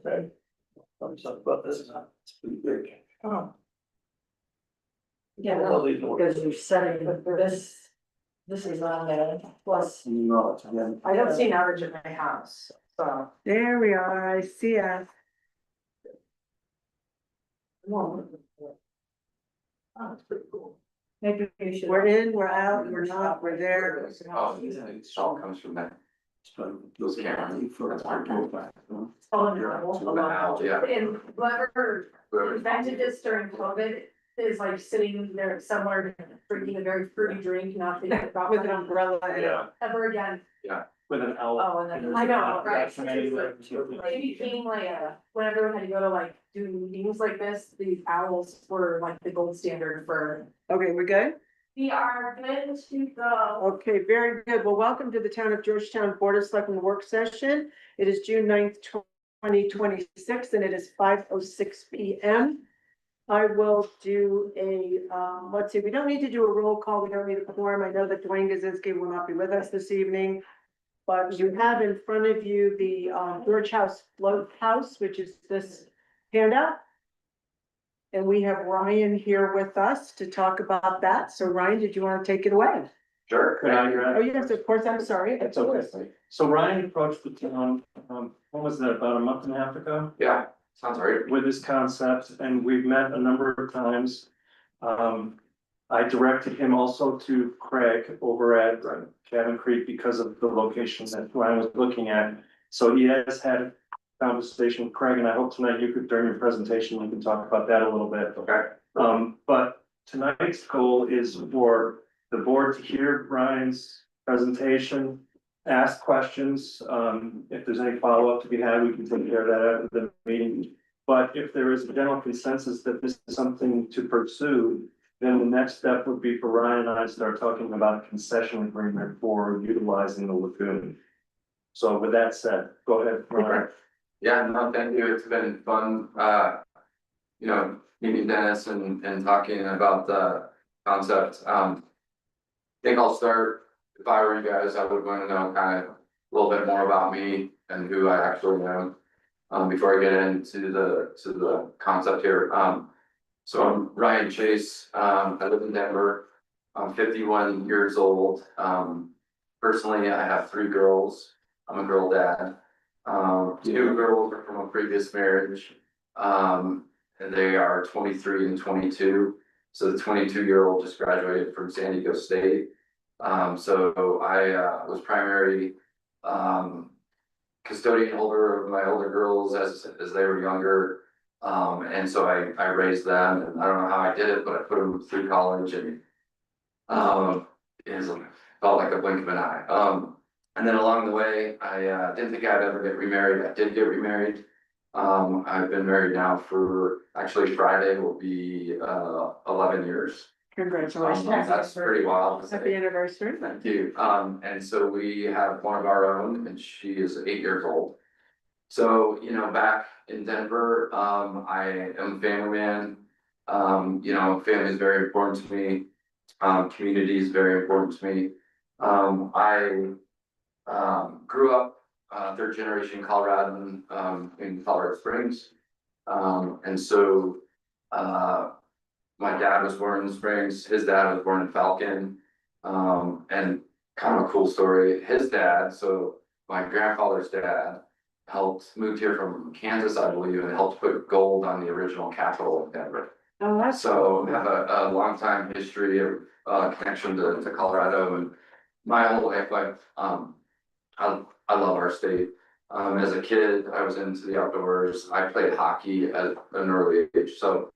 Okay. Something about this, it's pretty big. Oh. Yeah, Yeah, these are- because you're setting this is on there, plus, No, it's again. I don't see an average in my house, so. There we are, I see us. Oh, it's pretty cool. Maybe we should. We're in, we're out, we're not, we're there. Oh, it all comes from that. Those cameras. For. Oh, no. Yeah. And whoever invented this during COVID is like sitting there somewhere drinking a very fruity drink, not thinking about With an money umbrella in it. Yeah, ever again. with an L. Oh, and then. I know, right? That's many, like, It became like when everyone had to go to like do meetings like this, these owls were like the gold standard for. Okay, we're good? We are good to go. Okay, very good. Well, welcome to the Town of Georgetown Board of Selectmen work session. It is June 9th, 2026, and it is 5:06 PM. I will do a, let's see, we don't need to do a roll call. We don't need a quorum. I know that Dwayne Gazinski will not be with us this evening. But you have in front of you the George House Float House, which is this handout. And we have Ryan here with us to talk about that. So Ryan, did you want to take it away? Sure. Oh, yes, of course. I'm sorry. That's okay. So Ryan approached the town, what was that, about a month and a half ago? Yeah, sounds right. With this concept, and we've met a number of times. I directed him also to Craig over at Cabin Creek because of the location that Ryan was looking at. So he has had a conversation with Craig, and I hope tonight you could, during your presentation, you can talk about that a little bit. Okay. But tonight's goal is for the board to hear Ryan's presentation, ask questions. If there's any follow-up to be had, we can take care of that at the meeting. But if there is a general consensus that this is something to pursue, then the next step would be for Ryan and I to start talking about a concession agreement for utilizing the lagoon. So with that said, go ahead, Ryan. Yeah, no, thank you. It's been fun, meeting Dennis and talking about the concept. I think I'll start, if I were you guys, I would want to know kind of a little bit more about me and who I actually am. Before I get into the concept here. So I'm Ryan Chase. I live in Denver. I'm 51 years old. Personally, I have 3 girls. I'm a girl dad. 2 girls are from a previous marriage. And they are 23 and 22. So the 22-year-old just graduated from San Diego State. So I was primary custodian holder of my older girls as they were younger. And so I raised them, and I don't know how I did it, but I put them through college, and it felt like a blink of an eye. And then along the way, I didn't think I'd ever get remarried. I did get remarried. I've been married now for, actually Friday will be 11 years. Congratulations. That's pretty wild. Happy anniversary. Thank you. And so we have one of our own, and she is 8 years old. So, back in Denver, I am a family man. Family is very important to me. Community is very important to me. I grew up 3rd generation Coloradan in Colorado Springs. And so my dad was born in Springs, his dad was born in Falcon. And kind of a cool story, his dad, so my grandfather's dad, moved here from Kansas, I believe, and helped put gold on the original Capitol of Denver. Oh, that's. So have a long time history of connection to Colorado, and my whole life, I love our state. As a kid, I was into the outdoors. I played hockey at an early age, so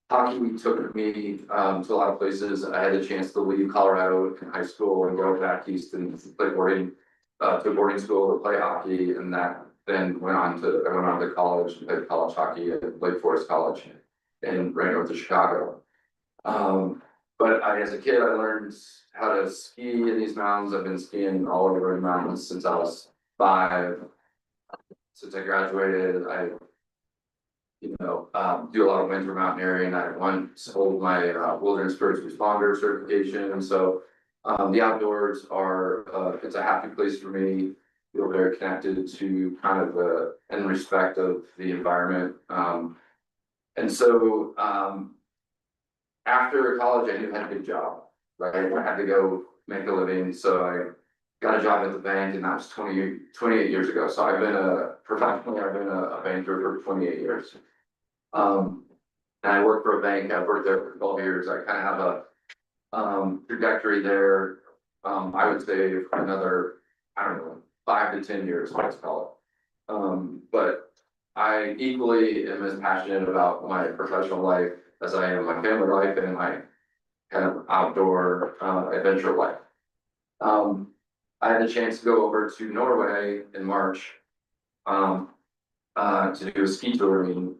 hockey took me to a lot of places. I had a chance to leave Colorado in high school and go back east and play boarding school to play hockey, and that then I went on to college and played college hockey at Lake Forest College right north of Chicago. But as a kid, I learned how to ski in these mountains. I've been skiing all over the mountains since I was 5. Since I graduated, I do a lot of winter mountaineering. I once hold my wilderness first responder certification, and so the outdoors are it's a happy place for me. feel very connected to kind of in respect of the environment. And so, after college, I knew I had a good job, right? I had to go make a living, so I got a job at the bank, and that was 28 years ago. So professionally, I've been a banker for 28 years. And I worked for a bank, I've worked there for 12 years. I kind of have a trajectory there. I would say another, I don't know, 5 to 10 years, let's call it. But I equally am as passionate about my professional life as I am my family life and my kind of outdoor adventure life. I had the chance to go over to Norway in March to do a ski touring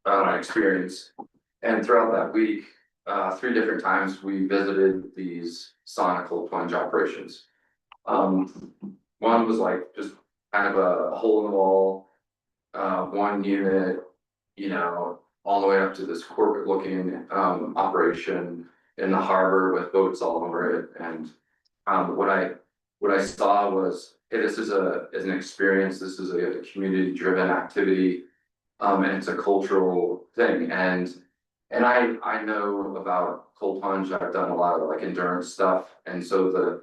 experience. And throughout that week, 3 different times we visited these sauna cold plunge operations. One was like just kind of a hole in the wall, 1 unit, you know, all the way up to this corporate looking operation in the harbor with boats all over it. And what I saw was, hey, this is an experience, this is a community driven activity, and it's a cultural thing. And I know about cold plunge, I've done a lot of like endurance stuff, and so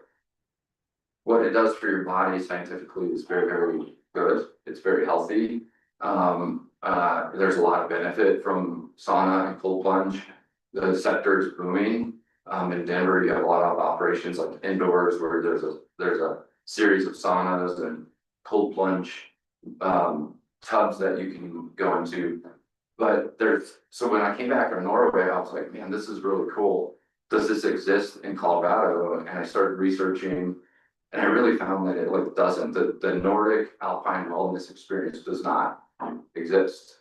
what it does for your body scientifically is very, very good. It's very healthy. There's a lot of benefit from sauna and cold plunge. The sector is booming. In Denver, you have a lot of operations like indoors where there's a series of saunas and cold plunge tubs that you can go into. But so when I came back from Norway, I was like, man, this is really cool. Does this exist in Colorado? And I started researching, and I really found that it like doesn't. The Nordic Alpine wellness experience does not exist.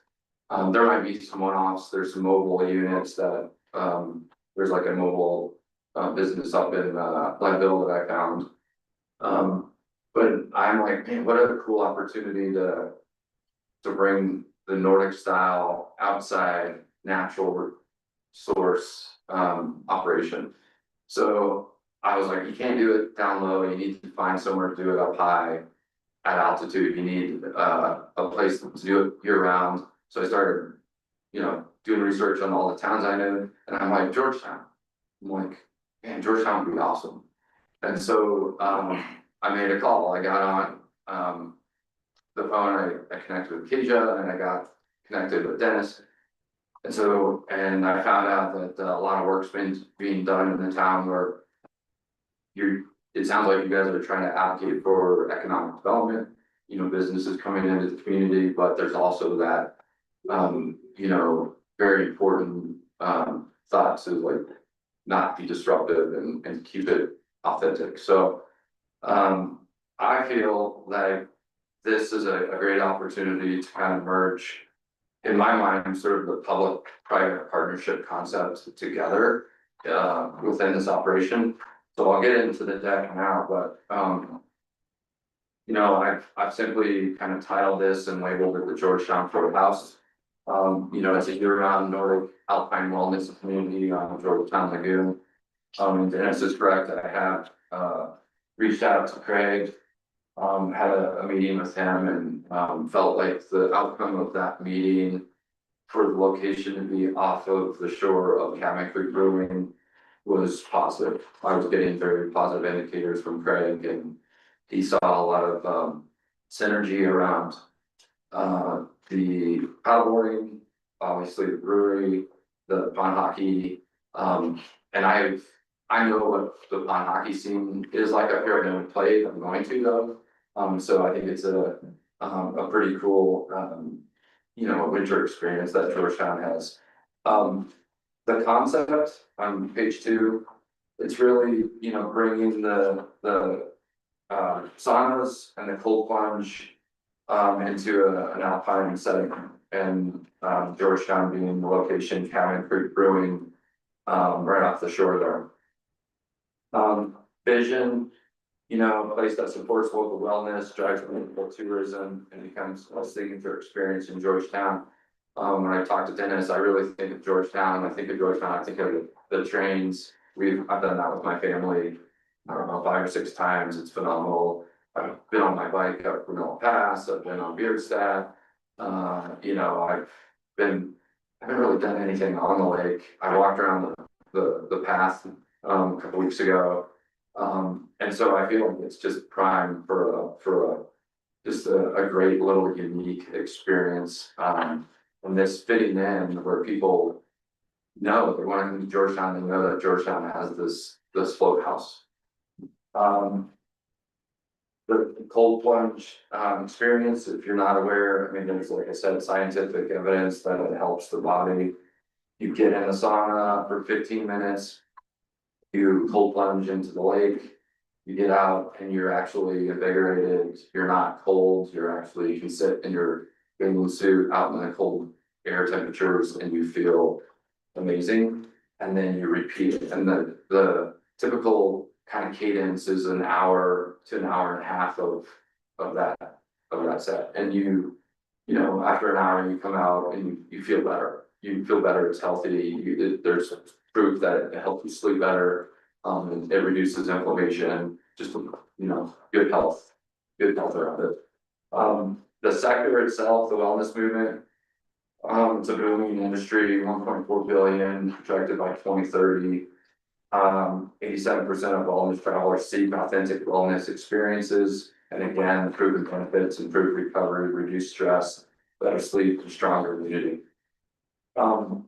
There might be some one-offs. There's some mobile units that there's like a mobile business up in Leadville that I found. But I'm like, man, what a cool opportunity to bring the Nordic style outside natural source operation. So I was like, you can't do it down low. You need to find somewhere to do it up high at altitude. You need a place to do it year round. So I started, you know, doing research on all the towns I knew, and I'm like, Georgetown. I'm like, man, Georgetown would be awesome. And so I made a call. I got on the phone. I connected with Keisha, and I got connected with Dennis. And so, and I found out that a lot of work's being done in the town where it sounds like you guys are trying to advocate for economic development, you know, businesses coming into the community, but there's also that, you know, very important thought to like not be disruptive and keep it authentic. So I feel like this is a great opportunity to kind of merge, in my mind, sort of the public-private partnership concept together within this operation. So I'll get into the deck now, but you know, I've simply kind of titled this and labeled it the Georgetown Photo House. You know, it's a year-round Nordic Alpine wellness community on Georgetown Lagoon. And Dennis is correct, I have reached out to Craig, had a meeting with him, and felt like the outcome of that meeting for the location to be off of the shore of Cabin Creek Brewing was positive. I was getting very positive indicators from Craig, and he saw a lot of synergy around the paddleboarding, obviously the brewery, the pond hockey, and I know what the pond hockey scene is like up here. I've never played. I'm going to though, so I think it's a pretty cool you know, winter experience that Georgetown has. The concept on page 2, it's really, you know, bringing the saunas and the cold plunge into an alpine setting, and Georgetown being the location, Cabin Creek Brewing, right off the shore there. Vision, you know, a place that supports local wellness, drives local tourism, and becomes a signature experience in Georgetown. When I talk to Dennis, I really think of Georgetown. I think of Georgetown, I think of the trains. I've done that with my family, I don't know, 5 or 6 times. It's phenomenal. I've been on my bike up Renewal Pass, I've been on Beardstadt. You know, I haven't really done anything on the lake. I walked around the path, a couple weeks ago. And so I feel like it's just prime for just a great little unique experience. And this fitting in where people know they want to come to Georgetown, they know that Georgetown has this float house. The cold plunge experience, if you're not aware, I mean, there's, like I said, scientific evidence that it helps the body. You get in the sauna for 15 minutes, you cold plunge into the lake, you get out and you're actually invigorated, you're not cold, you can sit in your bathing suit out in the cold air temperatures and you feel amazing. And then you repeat it, and the typical kind of cadence is an hour to an hour and a half of that set. And you know, after an hour, you come out and you feel better. You feel better, it's healthy, there's proof that it helps you sleep better. And it reduces inflammation, just, you know, good health around it. The sector itself, the wellness movement, it's a booming industry, 1.4 billion projected by 2030. 87% of wellness travelers seek authentic wellness experiences. And again, proven benefits, improved recovery, reduced stress, better sleep, and stronger immunity.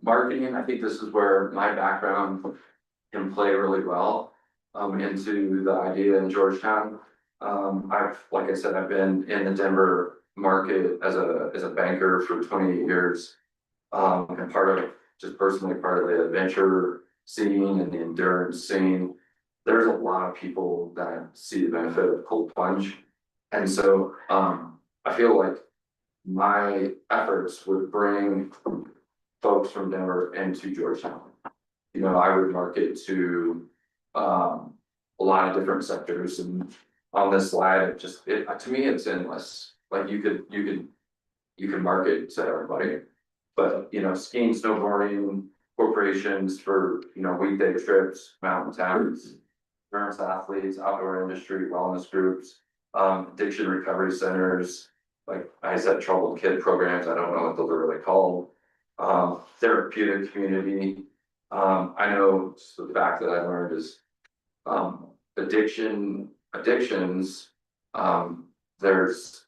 Marketing, I think this is where my background can play really well into the idea in Georgetown. Like I said, I've been in the Denver market as a banker for 28 years. And personally part of the adventure scene and the endurance scene. There's a lot of people that see the benefit of cold plunge. And so I feel like my efforts would bring folks from Denver into Georgetown. You know, I would market to a lot of different sectors, and on this slide, to me, it's endless. Like you could market to everybody, but you know, skiing, snowboarding, corporations for, you know, weekday trips, mountain towns, endurance athletes, outdoor industry, wellness groups, addiction recovery centers, like I said, troubled kid programs. I don't know what those are really called. Therapeutic community. I know the fact that I learned is addictions, there's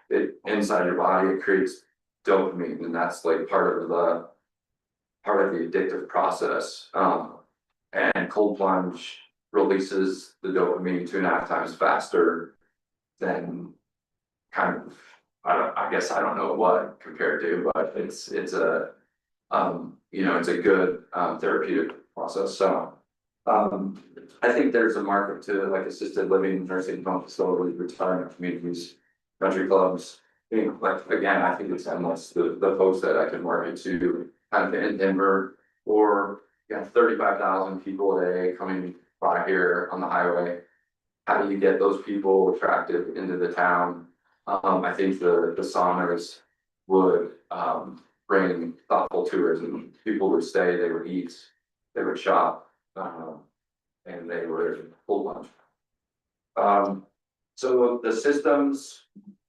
it inside your body, it creates dopamine, and that's like part of the addictive process. And cold plunge releases the dopamine 2.5 times faster than kind of, I guess I don't know what compared to, but it's a you know, it's a good therapeutic process. So I think there's a market to like assisted living, nursing home facilities, retirement communities, country clubs. You know, like again, I think it's endless. The folks that I can market to kind of in Denver, or you have 35,000 people a day coming by here on the highway. How do you get those people attracted into the town? I think the saunas would bring thoughtful tourism. People would stay, they would eat, they would shop, and they would pull lunch. So the systems,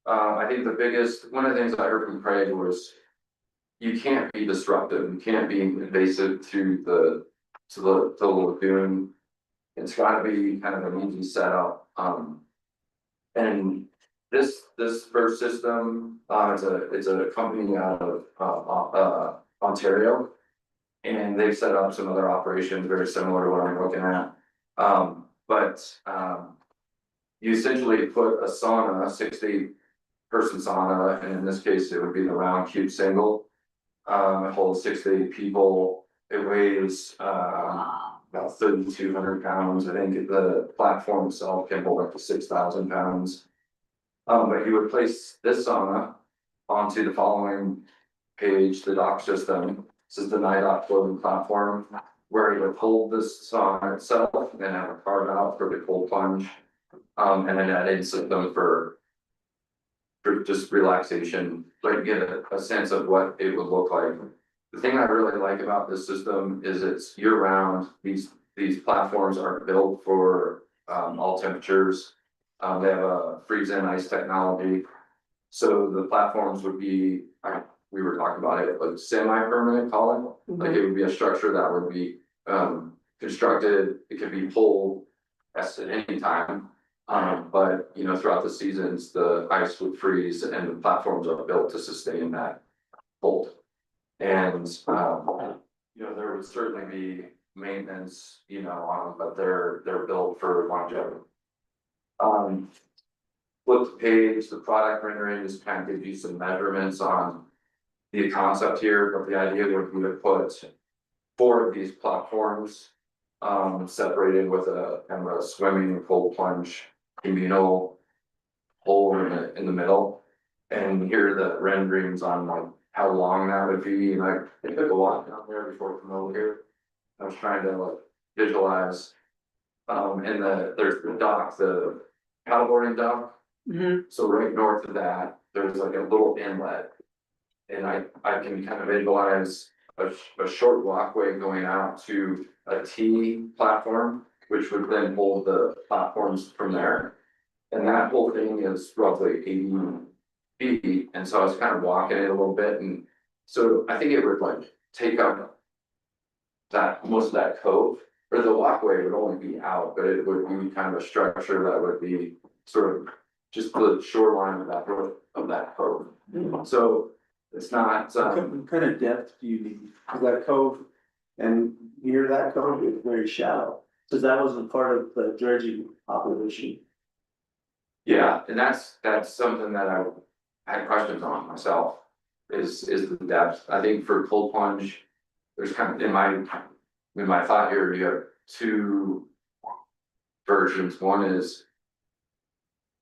I think one of the things I heard from Craig was you can't be disruptive, you can't be invasive to the lagoon. It's gotta be kind of an easy setup. And this first system, it's a company out of Ontario. And they've set up some other operations very similar to what I'm looking at. You essentially put a sauna, a 60-person sauna, and in this case, it would be the round cube single. It holds 6 to 8 people. It weighs about 3,200 pounds. I think the platform itself can hold up to 6,000 pounds. But you would place this sauna onto the following page, the dock system. This is the NIDOC floating platform, where you would hold this sauna itself and then have a carve out for the cold plunge. And then add in system for just relaxation, but you get a sense of what it would look like. The thing I really like about this system is it's year round. These platforms are built for all temperatures. They have a freeze and ice technology. So the platforms would be, we were talking about it, like semi-permanent column. Like it would be a structure that would be constructed, it could be pulled at any time. But you know, throughout the seasons, the ice would freeze and the platforms are built to sustain that cold. And you know, there would certainly be maintenance, you know, on them, but they're built for longevity. Flip the page, the product rendering just kind of gives you some measurements on the concept here, but the idea would be to put 4 of these platforms separated with a kind of a swimming cold plunge communal hole in the middle. And here are the renderings on like how long that would be, and it took a while down there before I come over here. I was trying to like visualize, and there's the dock, the paddleboarding dock. So right north of that, there's like a little inlet. And I can kind of visualize a short walkway going out to a T platform, which would then hold the platforms from there. And that whole thing is roughly 80 feet, and so I was kind of walking it a little bit, and so I think it would like take up that, most of that cove, or the walkway would only be out, but it would be kind of a structure that would be sort of just the shoreline of that cove. So it's not, What kind of depth do you need? 'Cause that cove and near that cove is very shallow, cause that wasn't part of the dredging operation. yeah, and that's something that I had questions on myself, is the depth. I think for cold plunge, there's kind of, in my thought here, you have 2 versions. One is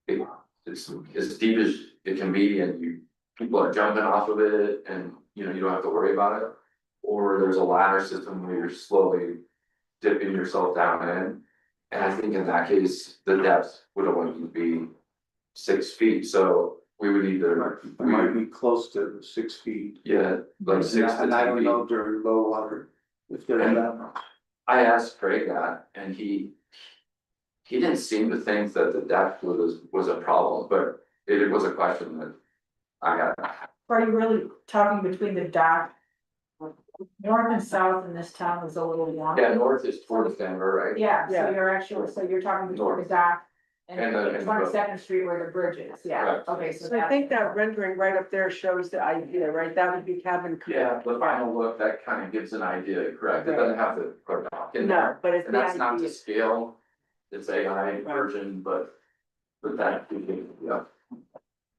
it's as deep as it can be, and people are jumping off of it, and you know, you don't have to worry about it. Or there's a ladder system where you're slowly dipping yourself down in. And I think in that case, the depth would only be 6 feet, so we would need to, It might be close to 6 feet. yeah, like 6 to And I 10 don't know feet. during low water, if there's that much. I asked Craig that, and he didn't seem to think that the depth was a problem, but it was a question that I had. Are you really talking between the dock? North and south in this town is a little long. Yeah, north is towards Denver, right? Yeah, Yeah. so you're actually, so you're talking between the dock and And the 22nd Street where the bridge is, yeah, Correct. okay, so. So I think that rendering right up there shows the idea, right? That would be cabin. Yeah, the final look, that kind of gives an idea, correct? It doesn't have to go dock in No, there. but it's And the that's not to idea. scale, it's AI version, but that, yeah.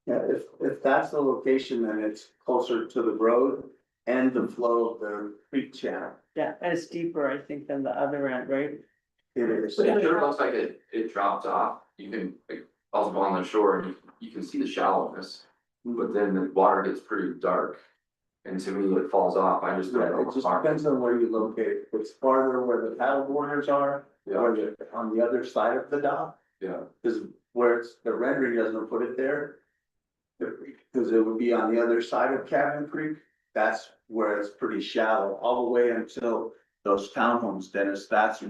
Yeah, if that's the location, then it's closer to the road and the flow of the creek channel. Yeah, and it's deeper, I think, than the other end, right? It is. But it sure looks like it drops off, you can, like, also on the shore, you can see the shallowness, but then the water gets pretty dark. And to me, it falls off, I just don't Yeah, know. it just depends on where you locate it. If it's farther where the paddle boarders are, or on the other side of the dock, Yeah, cause where it's, the rendering doesn't put it there. Cause it would be on the other side of Cabin Creek, that's where it's pretty shallow, all the way until those townhomes, Dennis, that's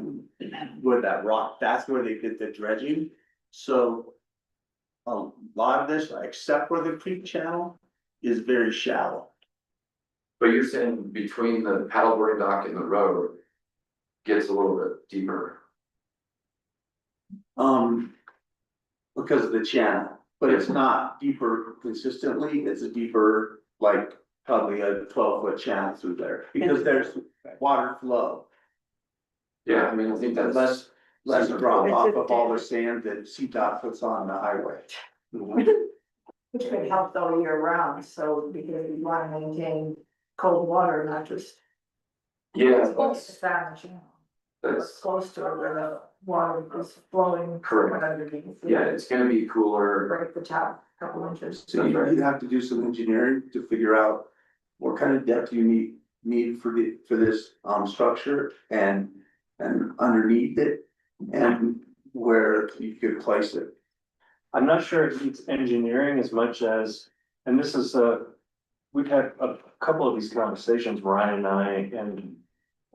where that rock, that's where they did the dredging. So a lot of this, except for the creek channel, is very shallow. but you're saying between the paddleboarding dock and the road gets a little bit deeper. Because of the channel, but it's not deeper consistently, it's a deeper, like, probably a 12-foot channel through there, because there's water flow. Yeah, I mean, I think that's. Less drop It's off a of all the ditch. sand that CDOT puts on the highway. Which could help though year round, so because we wanna maintain cold water, not just. Yeah, Close to that, you know, that's, close to it where the water is flowing. Correct. Underneath. yeah, it's gonna be cooler. Break the top couple inches. So you'd have to do some engineering to figure out what kind of depth you need for this, structure and underneath it, and where you could place it. I'm not sure if it's engineering as much as, and this is we've had a couple of these conversations, Ryan and I, and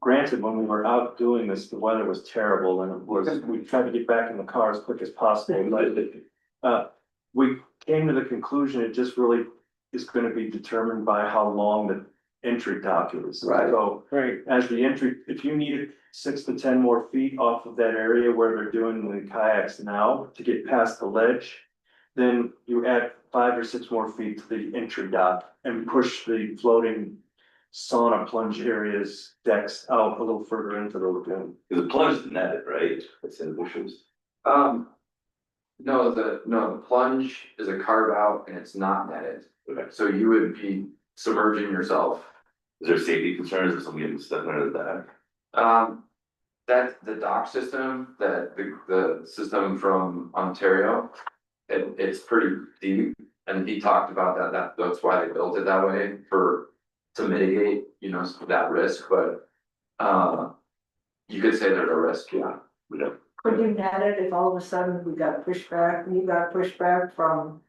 granted, when we were out doing this, the weather was terrible and it was, we tried to get back in the car as quick as possible, but we came to the conclusion it just really is gonna be determined by how long the entry dock is. Right. So Right. as the entry, if you needed 6 to 10 more feet off of that area where they're doing the kayaks now to get past the ledge, then you add 5 or 6 more feet to the entry dock and push the floating sauna plunge areas decks out a little further into the lagoon. The plunge is netted, right? It's in bushes. No, the plunge is a carve out and it's not netted, Okay. so you would be submerging yourself. Is there safety concerns or something getting stuck under that? That the dock system, that the system from Ontario. It's pretty deep, and he talked about that's why they built it that way, to mitigate, that risk, but. You could say there's a risk, yeah. Could you net it if all of a sudden we got pushback, you got pushback from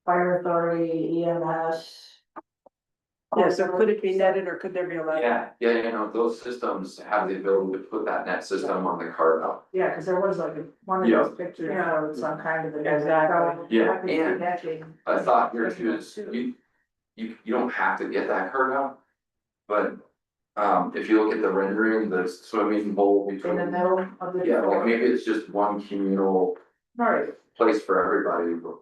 fire authority, EMS? Yeah, so could it be netted or could there be a ledge? Yeah, those systems have the ability to put that net system on the carve out. Yeah, cause there was like one of Yeah. those pictures, showed some kind of. Exactly. Yeah, I could see and that being- I thought here too is, you don't have to get that carve out. But, if you look at the rendering, the swimming hole In the between, middle of the. yeah, like maybe it's just one communal Right, place for everybody, but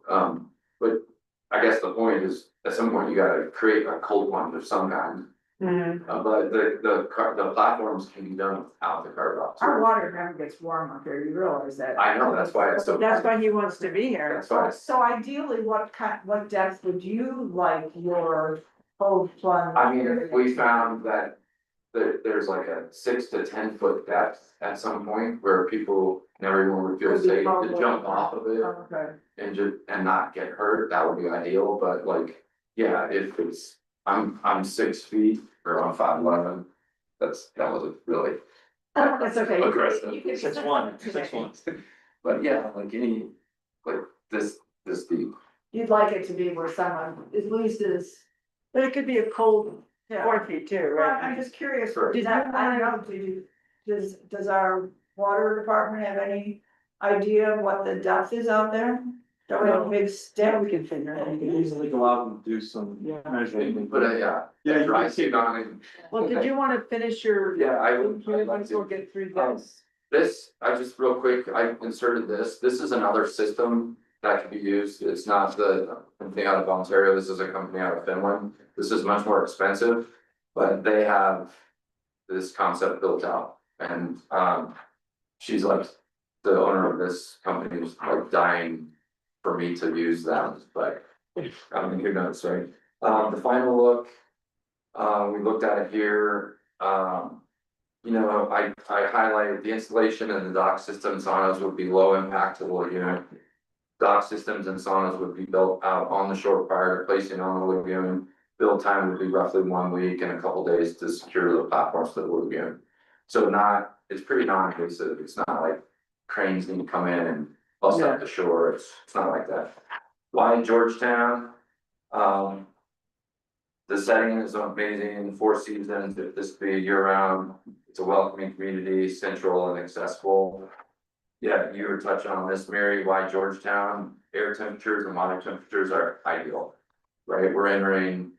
I guess the point is, at some point you gotta create a cold one of some kind. Mhm. But the platforms can be done without the carve out. our water never gets warm up here, you realize that? I know, that's why it's so. That's why he wants to be here. That's why, So ideally, what depth would you like your cold plunge? I mean, we found that there's like a 6 to 10 foot depth at some point where people never would feel Would be safe to comfortable. jump off of it. Okay, And not get hurt, that would be ideal, but like, yeah, if it's, I'm 6 feet or I'm 5'11". That wasn't really that's okay. aggressive. You can- 6'1", But yeah, like like this deep. You'd like it to be where someone at least is. But it could be a cold Yeah. 4 feet too, Well, right? I'm just curious, Sure. Did I you don't know, does our water department have any idea of what the depth is out there? Don't we have a big Yeah, stick? we can figure You it can out. easily go out and do some measuring. But Yeah, dry you suit on it. Well, did you wanna finish your? Yeah, I would, I'd I'd like like to to. get through Um, this. This, I just real quick, I inserted this is another system that can be used, it's not the company out of Ontario, this is a company out of Finland. This is much more expensive, but they have this concept built out, and she's like, the owner of this company is like dying for me to use them, but I mean, who knows, right? The final look, we looked at it here, I highlighted the installation and the dock system saunas would be low impact to the lagoon. Dock systems and saunas would be built out on the shore prior to placing on the lagoon. Build time would be roughly 1 week and a couple days to secure the platforms to the lagoon. So it's pretty non-invasive, it's not like cranes need to come in and bust up the shore, it's not like that. Why Georgetown? The setting is amazing, 4 seasons, if this be year round, it's a welcoming community, central and accessible. Yeah, you were touching on this, Mary, why Georgetown, air temperatures and water temperatures are ideal. Right, we're entering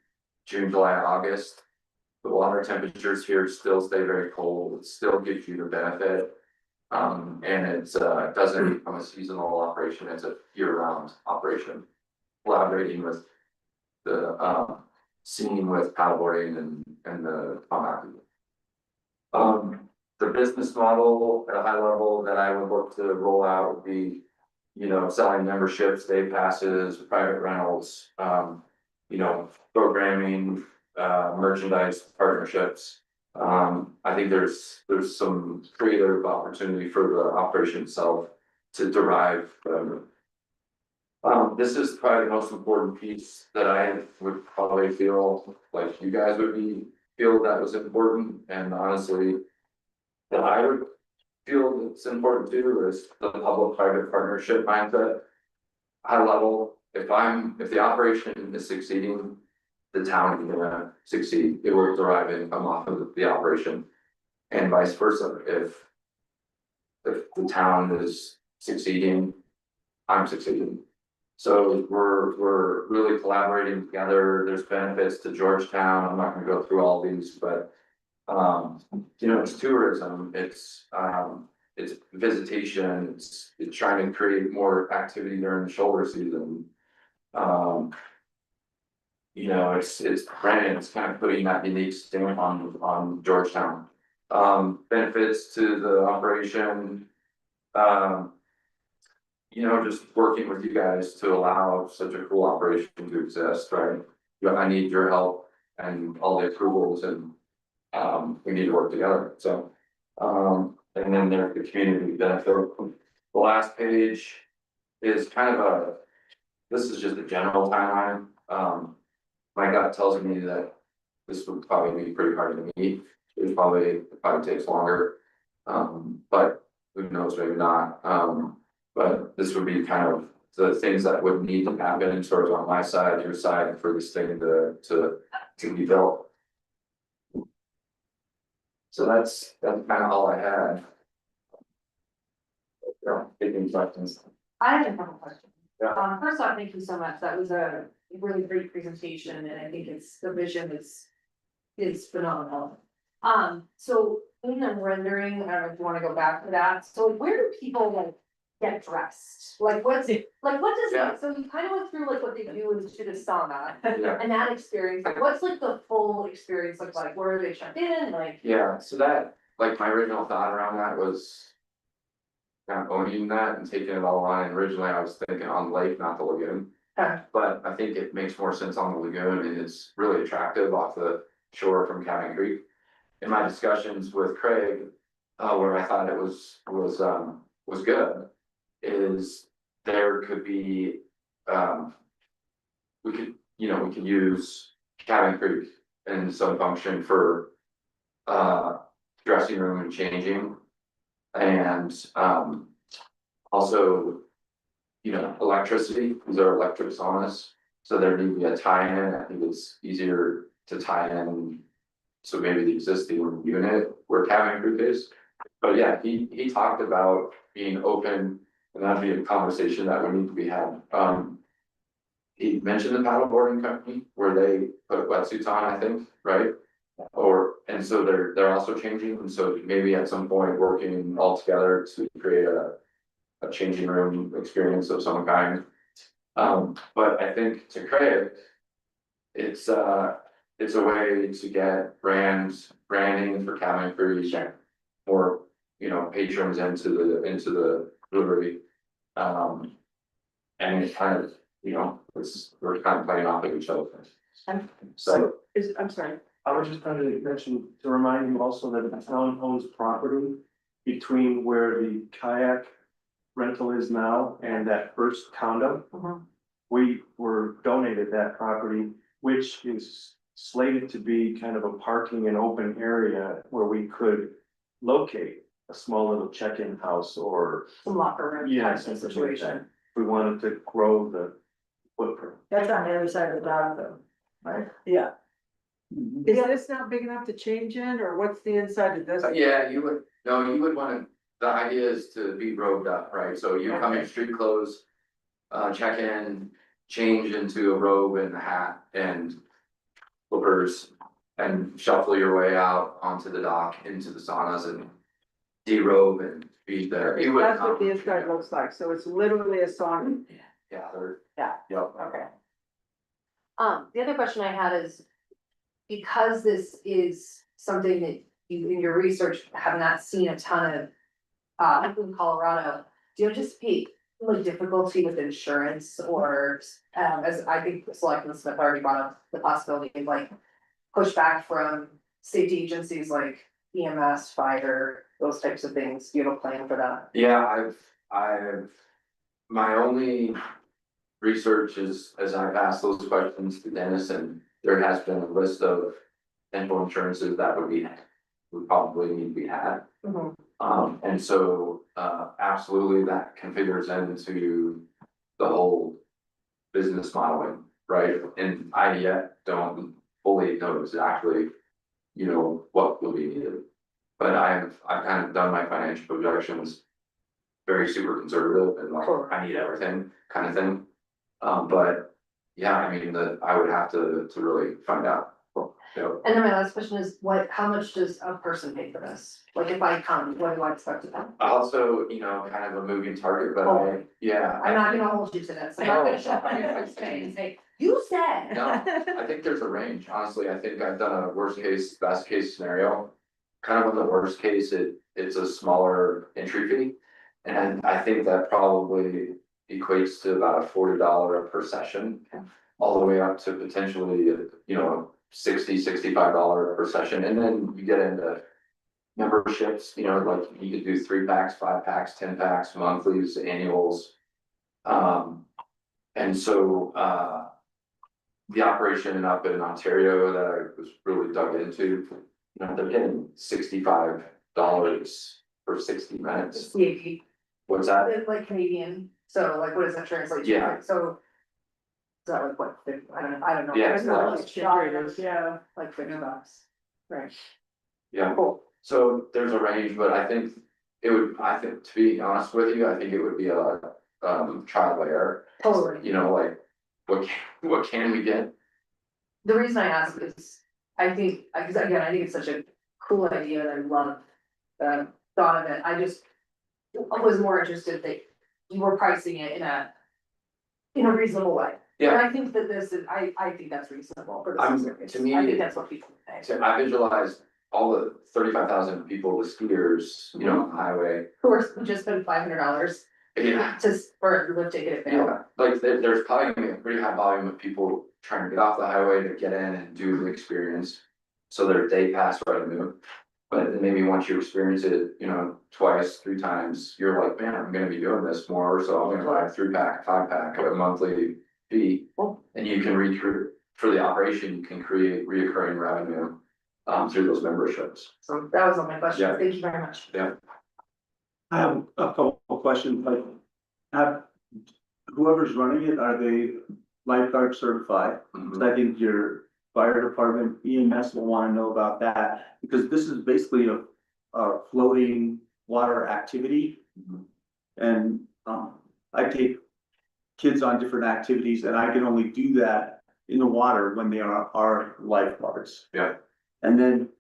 June, July, August. The water temperatures here still stay very cold, it still gives you the benefit. And it doesn't become a seasonal operation, it's a year round operation. Collaborating with the scene with paddleboarding and the kayak. The business model at a high level that I would look to roll out would be, selling memberships, day passes, private rentals, programming, merchandise partnerships. I think there's some creative opportunity for the operation itself to derive revenue. This is probably the most important piece that I would probably feel like you guys feel that was important, and honestly. That I would feel it's important too is the public-private partnership mindset. High level, if the operation is succeeding, the town is gonna succeed, it will derive income off of the operation. and vice versa, if the town is succeeding, I'm succeeding. So we're really collaborating together, there's benefits to Georgetown, I'm not gonna go through all these, but. You know, it's tourism, it's visitation, it's trying to create more activity during the shoulder season. You know, it's branding, it's kind of putting that unique stamp on Georgetown. Benefits to the operation. You know, just working with you guys to allow such a cool operation to exist, right? I need your help and all the approvals and, we need to work together, so. And then there's the community benefit. The last page is kind of this is just a general timeline. My gut tells me that this would probably be pretty hard to meet. It probably takes longer. But who knows, maybe not. But this would be kind of the things that would need to happen sort of on my side, your side, for this thing to be built. So that's kind of all I had. Yeah, taking questions. I have a couple questions. Yeah. First off, thank you so much. That was a really great presentation and I think the vision is phenomenal. So in the rendering, I don't know if you wanna go back to that. So where do people like get dressed? Like what does Yeah. it, so you kind of went through like what they do into the sauna Yeah. and that experience, like what's like the full experience look like? Where are they checked in? Like, Yeah, so that, like, my original thought around that was. Kind of owning that and taking it all on, and originally I was thinking on the lake, not the lagoon. Okay. But I think it makes more sense on the lagoon and it's really attractive off the shore from Cabin Creek. In my discussions with Craig, where I thought it was good, is there could be, we could use Cabin Creek and some function for dressing room and changing. And also, you know, electricity, these are electric saunas, so there need to be a tie-in. I think it's easier to tie in. So maybe the existing unit where Cabin Creek is, but yeah, he talked about being open, and that'd be a conversation that would need to be had. He mentioned the paddleboarding company where they put wetsuits on, I think, right? And so they're also changing, and so maybe at some point working all together to create a changing room experience of some kind. But I think to Craig, it's a way to get branding for Cabin Creek, more, you know, patrons into the brewery. And it kind of, you know, we're kind of playing off of each other. So. I'm sorry. I was just trying to mention, to remind you also that the town owns property between where the kayak rental is now and that first condo. We were donated that property, which is slated to be kind of a parking and open area where we could locate a small little check-in house or, some locker room yeah, type of something like situation. that. We wanted to grow the footprint. That's on the other side of the dock though, right? Yeah. Is this not big enough to change in, or what's the inside of this? Yeah, you would wanna, the idea is to be robed up, right? So you come in street clothes, check in, change into a robe and a hat and flippers, and shuffle your way out onto the dock into the saunas and derobe and be there. You would That's what the come- inside looks like, so it's literally a sauna. Yeah, they're. Yeah. Yep. Okay. The other question I had is, because this is something that you, in your research, have not seen a ton of, in Colorado, do you anticipate like difficulty with insurance or, as I think Selectmen Smith already brought up the possibility of like pushback from safety agencies like EMS, fire, those types of things? Do you have a plan for that? Yeah, my only research is, as I've asked those questions to Dennis, and there has been a list of dental insurances that would probably need to be had. And so, absolutely that configures into the whole business modeling, right? And I yet don't fully know exactly, you know, what will be needed. But I've kind of done my financial projections very super conservative and like, I need everything kind of thing. But yeah, I mean, I would have to really find out. So, And then my last question is, how much does a person pay for this? Like if I come, what do I expect to pay? also, you know, kind of a moving target, but Oh. yeah. I'm not gonna hold you to this, I'm not gonna show up on your first day and say, you said. No, I think there's a range, honestly, I think I've done a worst case, best case scenario. Kind of in the worst case, it's a smaller entry fee. And I think that probably equates to about a $40 per session. All the way up to potentially, you know, $65 per session, and then you get into. Memberships, you know, like you could do 3 packs, 5 packs, 10 packs, monthlies, annuals. And so, the operation up in Ontario that I was really dug into, you know, they're getting $65 for 60 minutes. CAP, What's that? it's like Canadian, so like, what does that translate to? Yeah. So. Is that like what, I don't know. Yeah, It's not like refrigerators, yeah. Like $50, right? Yeah, Cool. so there's a range, but I think to be honest with you, I think it would be a, trial by error. Totally. You know, like, what can we get? The reason I ask is, I think, because again, I think it's such a cool idea and I love the thought of it. I just was more interested that you were pricing it in a reasonable way. Yeah. And I think that this is, I think that's reasonable for I'm- the service. to me, I think that's what people pay. So I visualized all the 35,000 people with skiers, you know, on the highway. Who are just spend $500 Yeah, for a lift ticket if they. yeah, like there's probably gonna be a pretty high volume of people trying to get off the highway to get in and do the experience. So their day pass revenue, but then maybe once you experience it, you know, twice, 3 times, you're like, man, I'm gonna be doing this more, so I'm gonna buy a 3 pack, 5 pack, a monthly fee. And you can recruit, for the operation, you can create reoccurring revenue, through those memberships. So that was all my questions. Yeah. Thank you very much. I have a couple of questions, like, whoever's running it, are they lifeguard certified? Mhm. 'Cause I think your fire department, EMS will wanna know about that, because this is basically a floating water activity. Mhm. And, I take kids on different activities, and I can only do that in the water when they are lifeguards. Yeah. And then,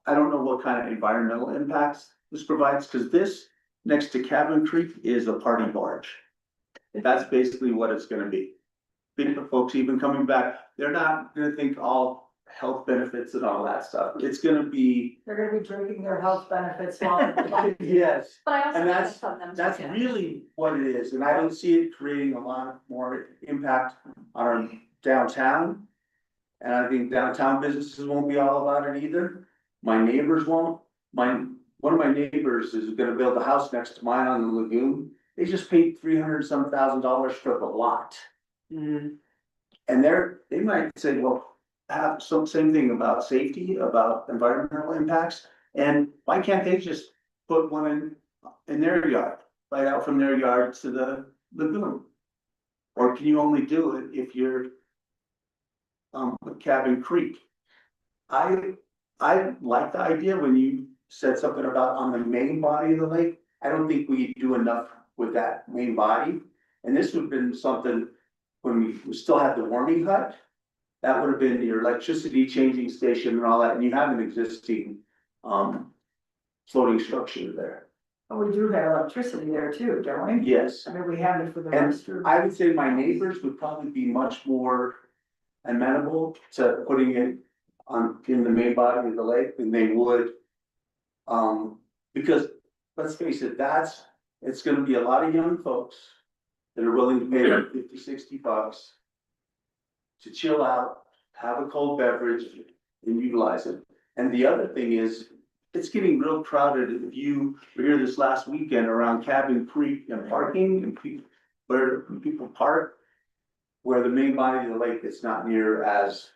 I don't know what kind of environmental impacts this provides, cause this, next to Cabin Creek, is a party barge. That's basically what it's gonna be. Think of folks even coming back, they're not gonna think all health benefits and all that stuff, it's gonna be. They're gonna be drinking their health benefits while they're. Yes, But I also. and think that's something that's too. really what it is, and I don't see it creating a lot more impact on our downtown. And I think downtown businesses won't be all about it either, my neighbors won't, one of my neighbors is gonna build a house next to mine on the lagoon. They just paid $300-some thousand for the lot. Mhm. And they might say, well, have some, same thing about safety, about environmental impacts, and why can't they just put one in their yard, right out from their yard to the lagoon? Or can you only do it if you're with Cabin Creek? I like the idea when you said something about on the main body of the lake. I don't think we do enough with that main body, and this would have been something when we still had the warming hut. That would have been your electricity changing station and all that, and you have an existing floating structure there. Oh, we do have electricity there too, don't we? Yes, I mean, we have it for the and restroom. I would say my neighbors would probably be much more amenable to putting it in the main body of the lake than they would. Because let's face it, it's gonna be a lot of young folks that are willing to pay like 50, 60 bucks to chill out, have a cold beverage and utilize it. And the other thing is, it's getting real crowded. If you were here this last weekend around Cabin Creek and parking and where people park, where the main body of the lake is not near as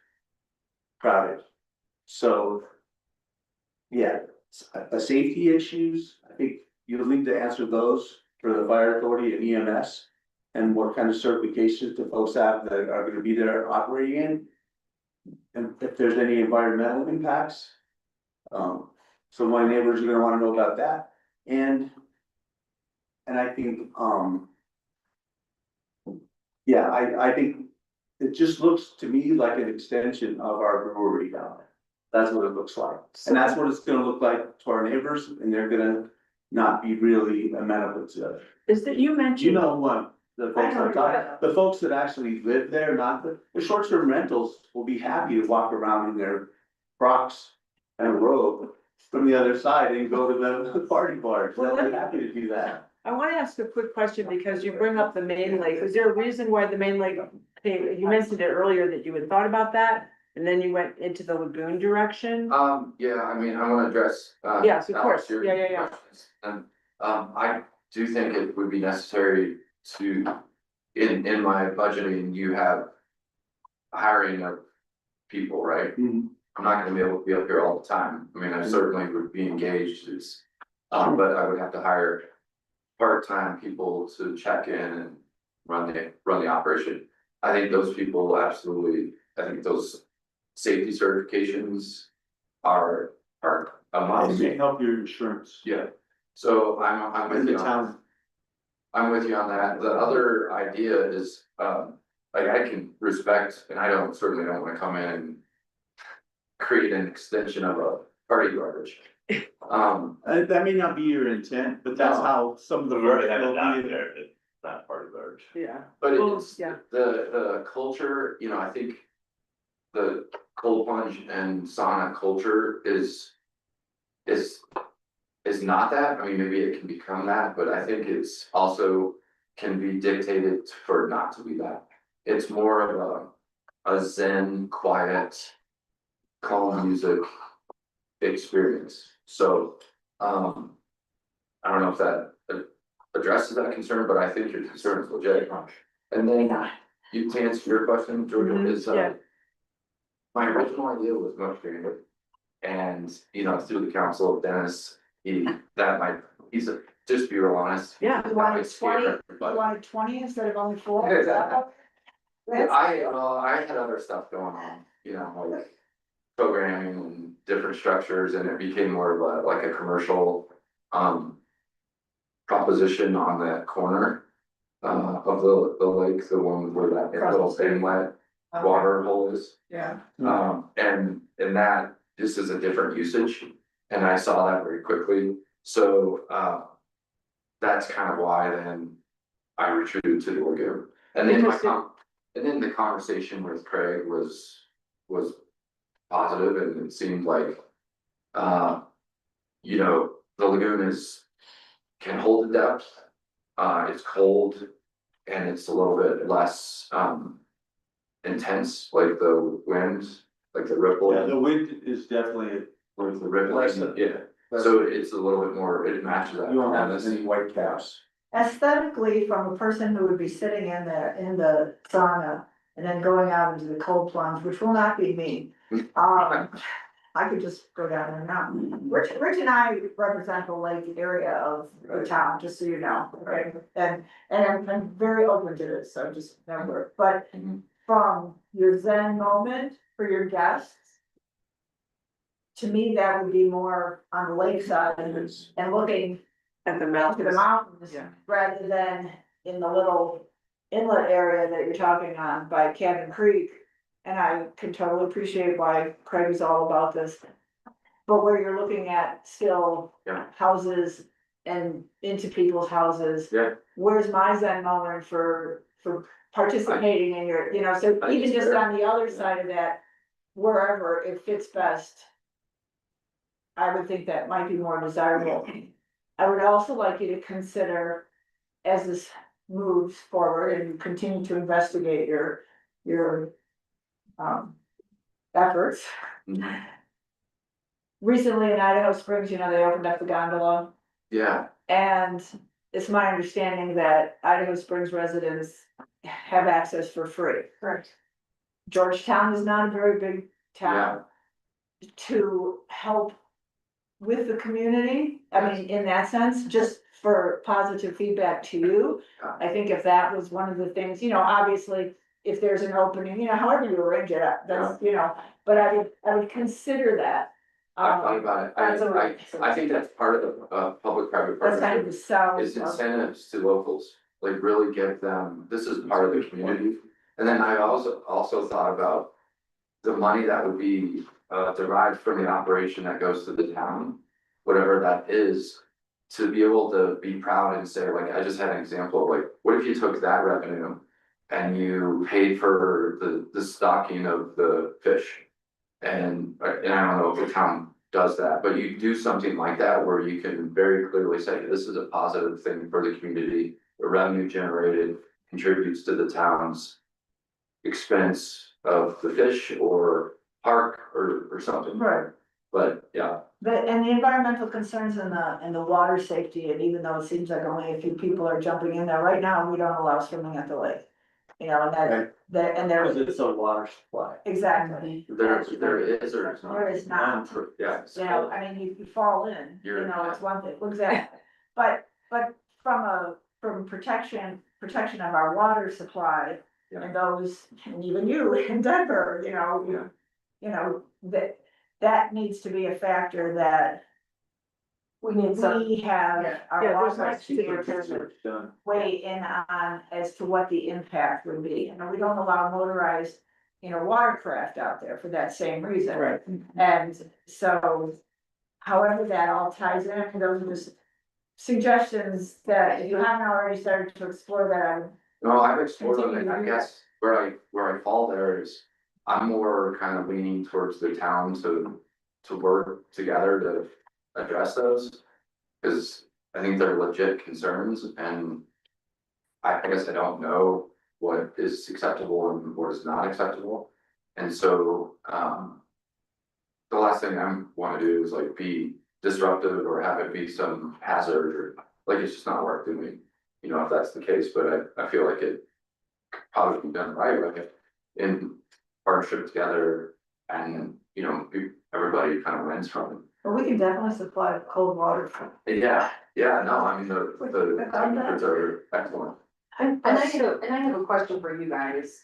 crowded. So, yeah, safety issues, I think you'll need to answer those for the fire authority and EMS. And what kind of certifications do folks have that are gonna be there operating in? And if there's any environmental impacts. So my neighbors are gonna wanna know about that, and I think, yeah, I think it just looks to me like an extension of our brewery down there. That's what it looks like, and that's what it's gonna look like to our neighbors, and they're gonna not be really amenable to it. Is that you You mentioned, know what, the folks I'm talking, the folks that actually live there, not the short-term rentals will be happy to walk around in their Crocs and a robe from the other side and go to the party bars, they'll be happy to do that. I want to ask a quick question because you bring up the main lake. Is there a reason why the main lake came? You mentioned it earlier that you had thought about that and then you went into the lagoon direction. Yeah, I mean, I wanna address. Yes, of Alex, course. your Yeah. questions. And, I do think it would be necessary to, in my budgeting, you have hiring of people, right? Mhm. I'm not gonna be able to be up here all the time. I mean, I certainly would be engaged as, but I would have to hire part-time people to check in and run the operation. I think those people absolutely, I think those safety certifications are a It must. may help your insurance Yeah, so I'm in with the you on, town. I'm with you on that. The other idea is, like I can respect, and I certainly don't wanna come in and create an extension of a party garbage. That may not be your intent, but that's No. how some of the We work already have it will down be. there, it's not part of ours. Yeah. But Well, it's, yeah. the culture, you know, I think. The cold plunge and sauna culture is not that, I mean, maybe it can become that, but I think it's also can be dictated for not to be that. It's more of a zen, quiet, calm music experience, so, I don't know if that addresses that concern, but I think your concern is legit. And then, you to answer your question, Georgia, Mhm, is, yeah. my original idea was much grander. And, you know, through the council of Dennis, just be real honest. Yeah. You wanted might scare 20, you everybody. wanted 20 instead of only 4? Exactly. That's- I had other stuff going on, you know, like programming and different structures, and it became more of like a commercial, proposition on that corner, of the lake, the one where that Across the little street. inlet Okay. water hole is. Yeah. And that, this is a different usage, and I saw that very quickly, so, that's kind of why then I retreated to the lagoon. And then and then the conversation with Craig was positive, and it seemed like, you know, the lagoon can hold the depth, it's cold, and it's a little bit less, intense, like the wind, like the ripple. Yeah, the wind is definitely, With the rippling, Less than- yeah, less so it's a little bit more, it matches that. you won't have calmness. as many white caps. Aesthetically, from a person who would be sitting in the sauna and then going out into the cold plunge, which will not be me. I could just go down there now. Rich and I represent the lake area of the town, just so you know, okay? And I'm very open to this, so just remember, but Mhm. from your zen moment for your guests. To me, that would be more on the lakeside It is. and looking At the to the mountains. mountains, Yeah. rather than in the little inlet area that you're talking on by Cabin Creek. And I can totally appreciate why Craig is all about this. But where you're looking at still Yeah. houses and into people's houses. Yeah. Where's my Zen moment for participating in your, you know, so I think even it's just fair. on the other side of that, wherever it fits best. I would think that might be more desirable. I would also like you to consider, as this moves forward and you continue to investigate your efforts. Mhm. Recently in Idaho Springs, you know, they opened up the gondola, Yeah, and it's my understanding that Idaho Springs residents have access for free. Correct. Georgetown is not a very big town. To help with the community, I mean, in that sense, just for positive feedback to you. I think if that was one of the things, you know, obviously, if there's an opening, you know, however you arrange it, that's, you know, but I would consider that. I thought about it, That's a- I think that's part of the, public-private That's kind of partnership, the south. is incentives to locals, like really give them, this is part of the community. And then I also thought about the money that would be, derived from the operation that goes to the town, whatever that is, to be able to be proud and say, like, I just had an example, like, what if you took that revenue and you paid for the stocking of the fish? And I don't know if the town does that, but you do something like that where you can very clearly say, this is a positive thing for the community. The revenue generated contributes to the town's expense of the fish or park or something. Right. But yeah, And the environmental concerns and the water safety, and even though it seems like only a few people are jumping in there, right now, we don't allow swimming at the lake. You know, and and there, Because it's a water supply. exactly. there is or there's not. There is not. Yeah. You know, I mean, you fall in, you You're- know, it's one thing, exactly. But from protection of our water supply. Yeah. And those, and even you in Denver, you know, Yeah. you know, that needs to be a factor that We need some, we have Yeah. our Yeah, there's laws lots to determine. Done. weigh in on as to what the impact would be. And we don't allow motorized, you know, watercraft out there for that same reason. Right. And so, however that all ties in, those are just suggestions that if you haven't already started to explore that, No, I've explored them, Continue and to I do guess where I fall there is, I'm more kind of leaning towards the town to work together to address those. Cause I think they're legit concerns, and I guess I don't know what is acceptable and what is not acceptable. And so, the last thing I wanna do is like be disruptive or have it be some hazard, or like, it's just not worth doing. You know, if that's the case, but I feel like it could probably be done right way in partnership together, and, you know, everybody kind of wins from but we can definitely supply cold water. it. Yeah, no, I mean, the temperatures are excellent. and I have a question for you guys.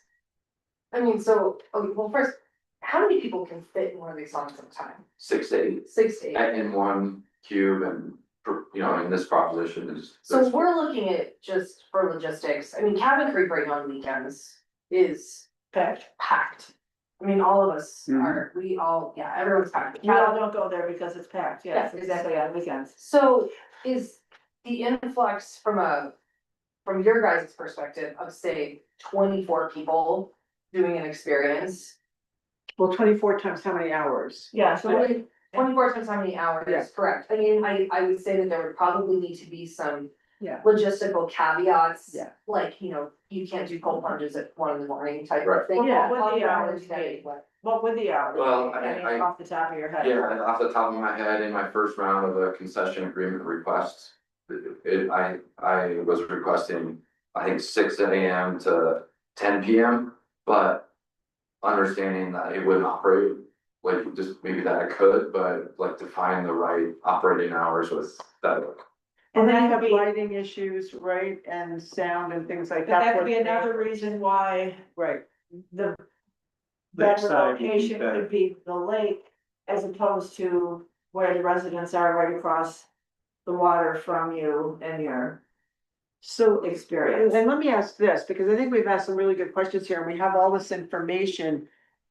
I mean, so, okay, well, first, how many people can fit in one of these songs at a time? 6 to 8 6 to 8? in one cube, and, you know, in this proposition is. So we're looking at just for logistics, I mean, Cabin Creek right now on weekends is packed. I mean, all of us are, we all, yeah, everyone's packed. We all don't go there because it's packed, yes, Yeah. exactly, on weekends. So is the influx from your guys' perspective of say 24 people doing an experience? Well, 24 times how many hours? Yeah, so I mean, 24 times how many hours, Yeah. correct? I mean, I would say that there would probably need to be some Yeah. logistical caveats. Yeah. Like, you know, you can't do cold plunges at 1 in the morning type Right. of thing. Yeah. What would the How hours would that be? what- What would the hours? Well, be? I- mean, off the top of your head. Yeah, and off the top of my head, in my first round of a concession agreement request, I was requesting, I think, 6 AM to 10 PM, but understanding that it wouldn't operate, like, just maybe that I could, but like to find the right operating hours with that. And then that you have could be- lighting issues, right, and sound and things like But that. that could be another reason why Right, the better Lakeside would be location better. could be the lake as opposed to where the residents are right across the water from you and your so, experience. and let me ask this, because I think we've asked some really good questions here, and we have all this information.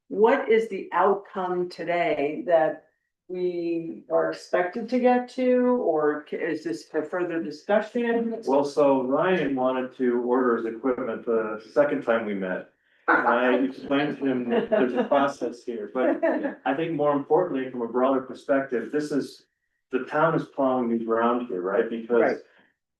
What is the outcome today that we are expected to get to, or is this for further discussion? Well, so Ryan wanted to order his equipment the second time we met. And I explained to him that there's a process here, but I think more importantly, from a broader perspective, the town is plowing new ground here, right? Right. Because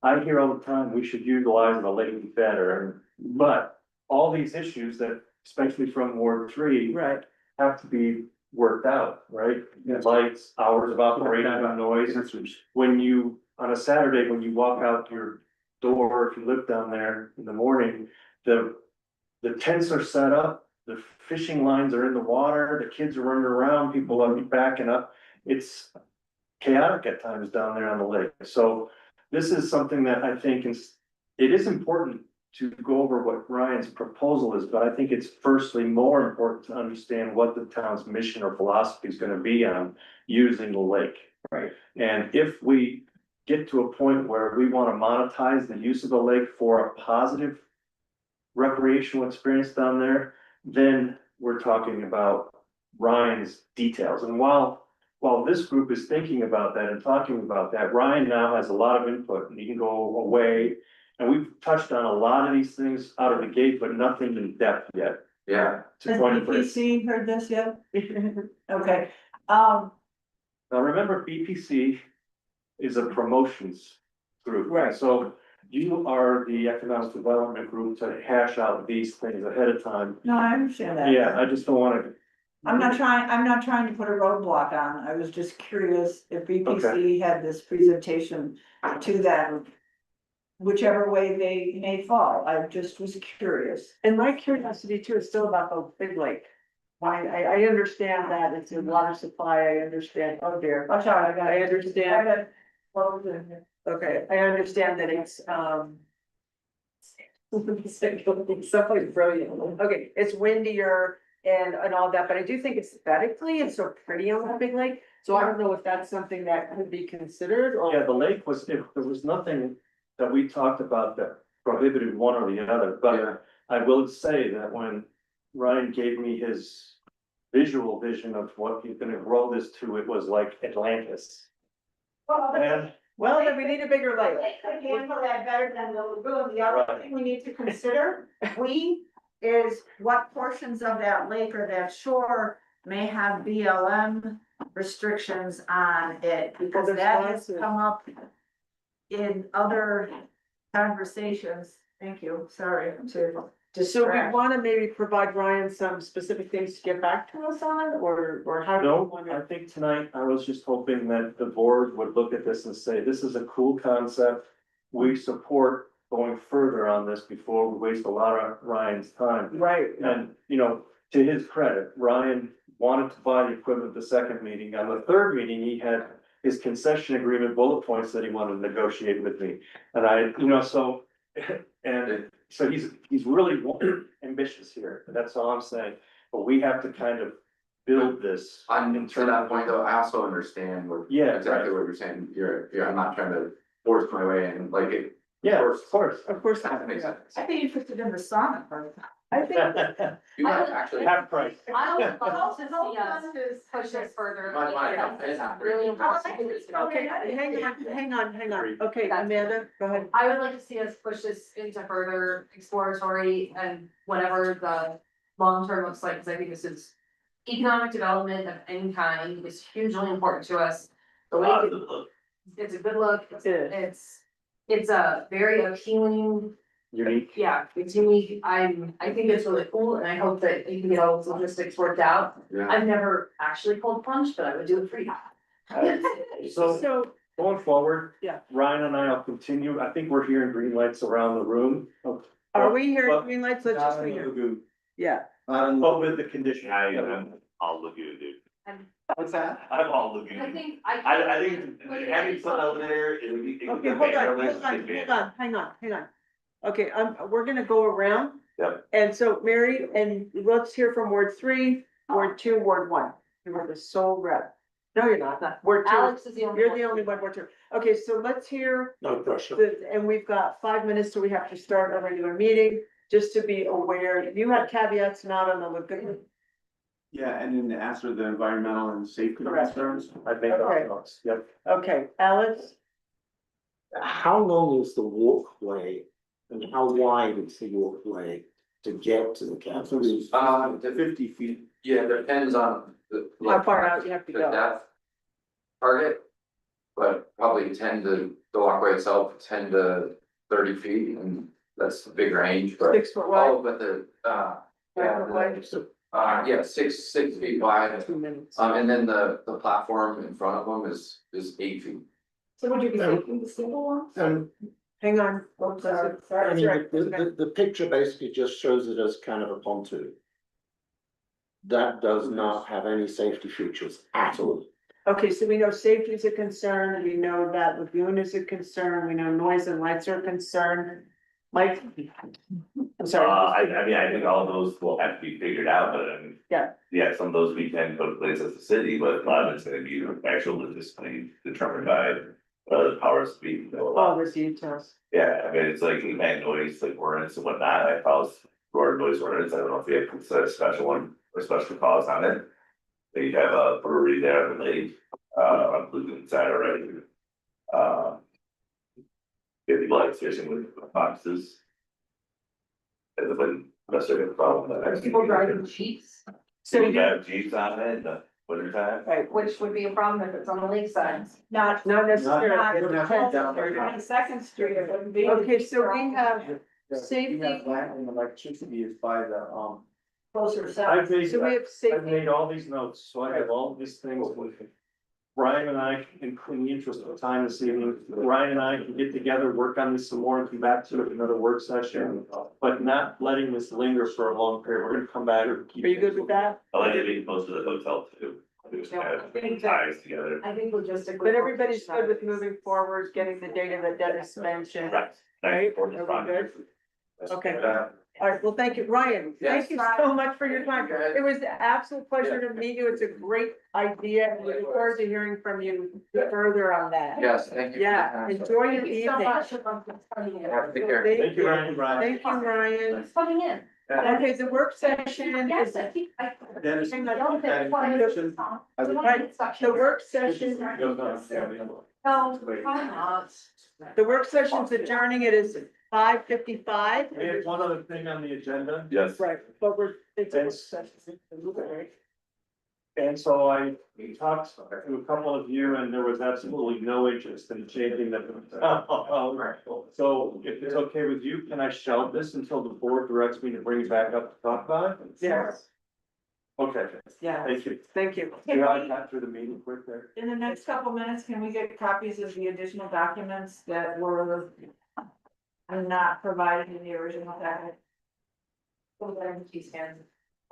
I hear all the time, we should utilize the lake better, but all these issues that, especially from Ward 3, Right, have to be worked out, right? Lights, hours of operation, noise. When you, on a Saturday, when you walk out your door, if you live down there in the morning, the tents are set up, the fishing lines are in the water, the kids are running around, people are backing up. It's chaotic at times down there on the lake. So this is something that I think it is important to go over what Ryan's proposal is, but I think it's firstly more important to understand what the town's mission or philosophy is gonna be on using the lake. Right. And if we get to a point where we wanna monetize the use of the lake for a positive recreational experience down there, then we're talking about Ryan's details. And while this group is thinking about that and talking about that, Ryan now has a lot of input and he can go away. And we've touched on a lot of these things out of the gate, but nothing in depth yet. Yeah, To Has point for it. BPC heard this yet? Okay, Now, remember, BPC is a promotions group. Right. So you are the economic development group to hash out these things ahead of time. no, I understand that. Yeah, I just don't wanna. I'm not trying to put a roadblock on, I was just curious if BPC had this presentation to them. Whichever way they may fall, I just was curious. And my curiosity too is still about the big lake. I understand that it's a water supply, I understand, oh dear, Oh, sorry, I got. I understand. I got clothes in here. Okay, I understand that it's, something brilliant, okay, it's windier and all that, but I do think aesthetically it's so pretty on the big lake. So I don't know if that's something that could be considered or. Yeah, the lake was, if there was nothing that we talked about that prohibited one or the other, yeah, but I will say that when Ryan gave me his visual vision of what he's gonna grow this to, it was like Atlantis. And Well, then we need a bigger lake. I can handle that better than the lagoon. The other thing we need to consider, is what portions of that lake or that shore may have BLM restrictions on it, because there's that lots has of- come up in other conversations. Thank you, sorry to So we distract. wanna maybe provide Ryan some specific things to get back to us on, or how do you no, want I to? think tonight I was just hoping that the board would look at this and say, this is a cool concept. We support going further on this before we waste a lot of Ryan's time. Right, And, you know, to his credit, Ryan wanted to buy the equipment the second meeting. On the third meeting, he had his concession agreement bullet points that he wanted to negotiate with me. And I, you know, so, and so he's really ambitious here. That's all I'm saying. But we have to kind of build this. on to that point though, I also understand what. Yeah, Exactly what you're saying, I'm not trying to force my way in, like it. Yeah, of course. of course. That makes sense. I'd be interested in the sauna part. I think, You might would- actually. Half price. I would love Hold- to hold see us on to- push this further. It's not Really important. okay, hang on, okay, Amanda, go ahead. I would like to see us push this into further exploratory and whatever the long term looks like, because I think this is. Economic development of any kind is hugely important to us. The lake, it's a good look, it's a very appealing, Unique. yeah, it's unique. I think it's really cool and I hope that you can get all those logistics worked out. Yeah, I've never actually cold plunged, but I would do it for you. So So, going forward. Yeah. Ryan and I will continue. I think we're hearing green lights around the room. are we hearing Well, green lights? Let's just be here. Yeah, But with the condition. I'm all lagoon, dude. What's that? I'm all I lagoon. think, I think having fun out there, it'll be. okay, hang on. Okay, we're gonna go around. Yep. And so Mary, and let's hear from Ward 3, Ward 2, Ward 1. You are the sole rep. No, you're not, Ward 2. Alex is the only. You're the only one, Ward 2. Okay, so let's hear, No pressure. and we've got 5 minutes till we have to start our regular meeting, just to be aware, you had caveats not on the lagoon. Yeah, and then to answer the environmental and safety Correct. concerns. I think, Okay. yep. Okay, Alex, How long is the walkway and how wide is the walkway to get to the So campus? it's The 50 feet. yeah, it depends on the. how far out you have to The go? depth. Target. But probably the walkway itself, 10 to 30 feet, and that's a big range, but. 6 foot wide? Oh, but yeah, 6 feet wide, 2 minutes. and then the platform in front of them is 8 feet. So would you be taking the single ones? Hang on. Oh, sorry, I sorry. mean, That's right. the picture basically just shows it as kind of a pontoon. That does not have any safety features at all. Okay, so we know safety is a concern, we know that lagoon is a concern, we know noise and lights are a concern. Mike? I'm I sorry. mean, I think all of those will have to be figured out, but I mean. Yeah. Yeah, some of those we can put in place as a city, but a lot of it's gonna be actual logistically determined by, the powers to be. All the details. Yeah, I mean, it's like, you had noise, like ordinance and whatnot, I follow our noise ordinance, I don't know if you have to set a special one, or special cause on it. They have a brewery there on the lake, on Blue side already. If you like fishing with boxes. It's been, that's a good problem. People driving Jeeps, So We you, have Jeeps on it in the winter time. right, which would be a problem if it's on the lakeside. Not. not necessarily. Second Street, it wouldn't be. Okay, so we have safety, We have that and electricity is by the, Closer south. I've made, so we have I've safety, made all these notes, so I have all these things with Ryan and I, in the interest of time this evening, Ryan and I can get together, work on this some more and come back to it another work session. But not letting this linger for a long period, we're gonna come back and keep. are you good with that? I like it being close to the hotel too. It just kind of ties together. I think logistically. But everybody's good with moving forward, getting the data that Dennis mentioned. Right. Right, For this are we project. Okay. All right, well, thank you, Ryan, thank you so much for your time. It was an absolute pleasure to meet you. It's a great idea. and we look forward to hearing from you further on that. Yes, thank you. Yeah, enjoy your Thank you so evening. much for coming in. Take care. Thank you, Ryan. Thank you, Ryan. Thanks for coming in. Okay, the work session Yes, is, I think I. Dennis, I don't think one of those- the work session, No, probably not. the work session's adjourning. It is 5:55. We have one other thing on the agenda. Yes. Right, but we're, it's a work Thanks. session. And so I talked to a couple of you and there was absolutely no interest in changing the. So if it's okay with you, can I shelve this until the board directs me to bring it back up to talk about it? Yes, Okay, yeah, thank you. thank you. Yeah, I got through the meeting quick there. In the next couple minutes, can we get copies of the additional documents that were not provided in the original packet?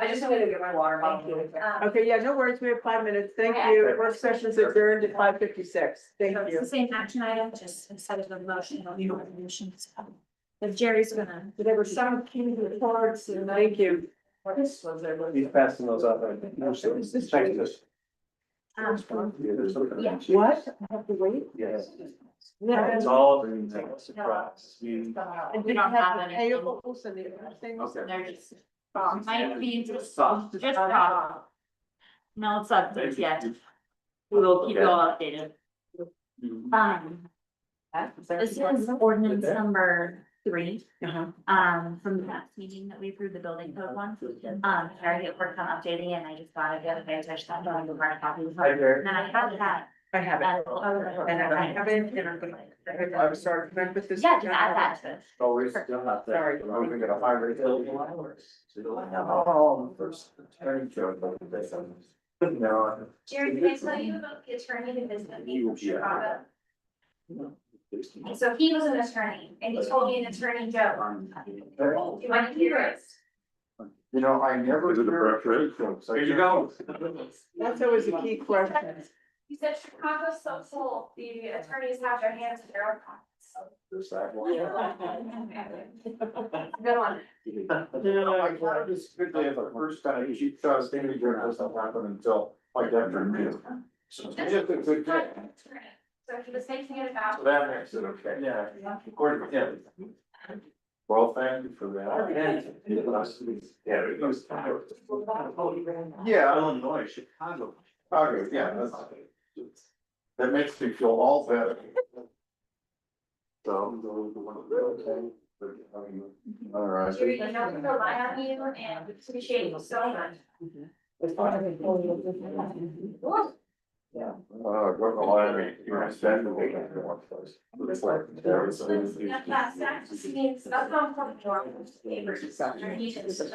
I just wanted to get my water bottle. Okay, yeah, no worries. We have 5 minutes. Thank you. Work session's adjourned at 5:56. Thank So it's you. the same action item, just instead of a motion, it'll be a resolution. If Jerry's gonna. There were some key reports and Thank you. this was there. He's passing those out. Right? Thank you. Yeah. What? I have to wait? Yes. Yeah. It's all been a surprise. We- And We did you don't have have the anything. payables and the other things? They're just, Um, might be just, Just just, no, it's updates yet. We'll keep you all updated. This is ordinance number 3, Uh-huh. from the last meeting that we approved the building code one. Harry worked on updating it and I just got it, the other day, so I just thought I'd go hard copy. And then I have that. I have it. And I have it, and I'm gonna, I'm sorry, can I put this? Yeah, just add that to it. oh, we still have to. Sorry. Are we gonna get a high rate bill? Oh, first attorney job, but this one. No. Jerry, can I tell you about the attorney that visited me from Chicago? So he was an attorney and he told me an attorney joke. Do you want to hear it? You know, I never. Here you go. That's always a key question. He said Chicago's so full, the attorneys have their hands in their own pockets. Good one. I thought this good day the first time, she thought a standing journal doesn't happen until like after me. So it's just a good day. So he was making it about. So that makes it okay. Yeah. According to him. Well, thank you for that. Yeah, it goes. Yeah, Illinois, Chicago. Chicago, yeah, that makes me feel all better. So. All right. Jerry, you know, we rely on you and we appreciate you so much. Go to Miami, you want to spend the week in one place. That's just means, that's not from your neighbors. Or he just- That's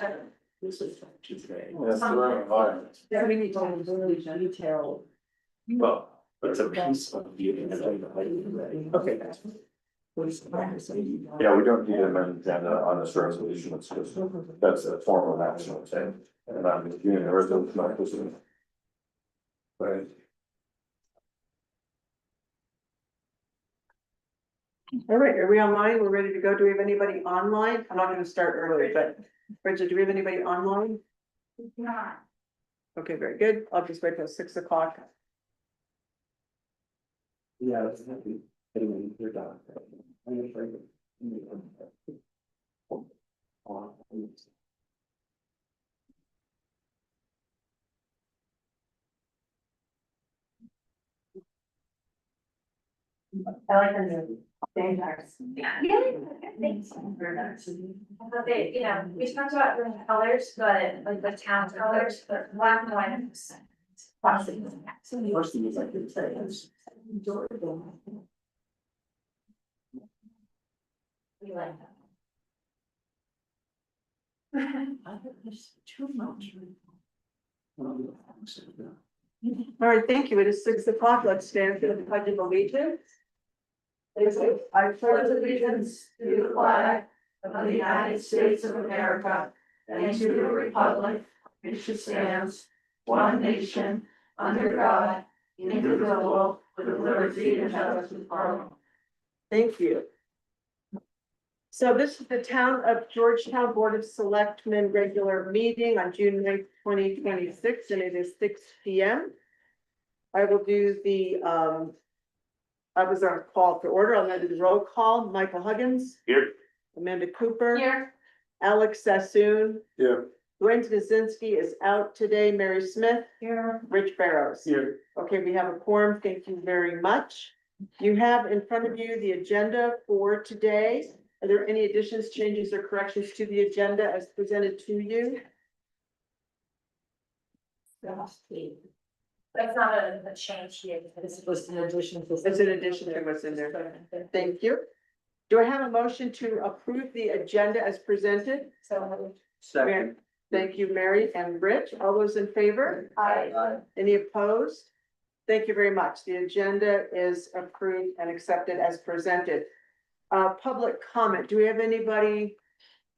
the right environment. We need to detail. Well, it's a piece of you. Okay. Yeah, we don't need an agenda on this resolution, it's just, that's a formal action, I'm saying. And I'm just doing the resolution, not this one. Right. All right, are we online? We're ready to go. Do we have anybody online? I'm not gonna start early, but Bridget, do we have anybody online? Not. Okay, very good. I'll just wait till 6 o'clock. Yeah, that's happy. Anyway, you're done. I'm afraid. I like the new standards. Yeah, thanks. But they, you know, we talked about the colors, but like the town colors, but black and white. Classic. So the first thing is I could say is. Enjoy them. We like I think there's too much. All right, thank you. It is 6 o'clock. Let's stand for the pledge of allegiance. I pledge allegiance to the flag of the United States of America and to the republic which stands one nation under God, indivisible, with liberty and justice for all. Thank you. So this is the Town of Georgetown Board of Selectmen regular meeting on June 9th, 2026, and it is 6 p.m. I will do the, I was on call to order. I'm going to do the roll call. Michael Huggins. Here. Amanda Cooper. Here. Alex Sassoon. Here. Gwen Kaczynski is out today. Mary Smith. Here. Rich Barrows. Here. Okay, we have a quorum. Thank you very much. You have in front of you the agenda for today. Are there any additions, changes, or corrections to the agenda as presented to you? That's not a change here. This was an addition to. It's an addition to what's in there. Thank you. Do I have a motion to approve the agenda as presented? Second. Thank you, Mary and Rich. All those in favor? Aye. Any opposed? Thank you very much. The agenda is approved and accepted as presented. Public comment. Do we have anybody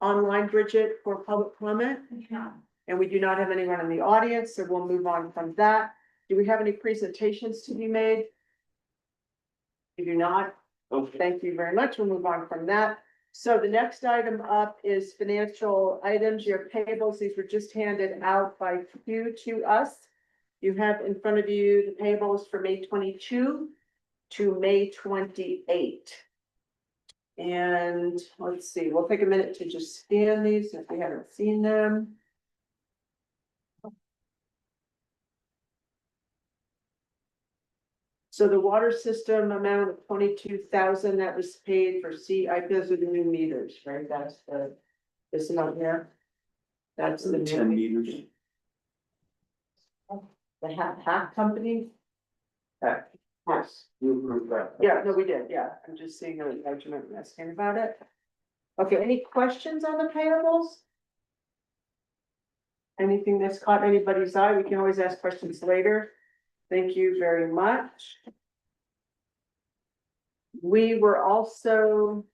online, Bridget, for public comment? No. And we do not have anyone in the audience, so we'll move on from that. Do we have any presentations to be made? We do not. Okay. Thank you very much. We'll move on from that. So the next item up is financial items, your payables. These were just handed out by Q to us. You have in front of you the payables for May 22 to May 28. And let's see, we'll take a minute to just scan these if we haven't seen them. So the water system amount of 22,000 that was paid for those are the new meters, right? That's the, this amount here. That's the 10 new, meters. the half company. Half. Yes. You approved that. Yeah, no, we did, yeah. I'm just seeing the argument asking about it. Okay, any questions on the payables? Anything that's caught anybody's eye? We can always ask questions later. Thank you very much. We were also.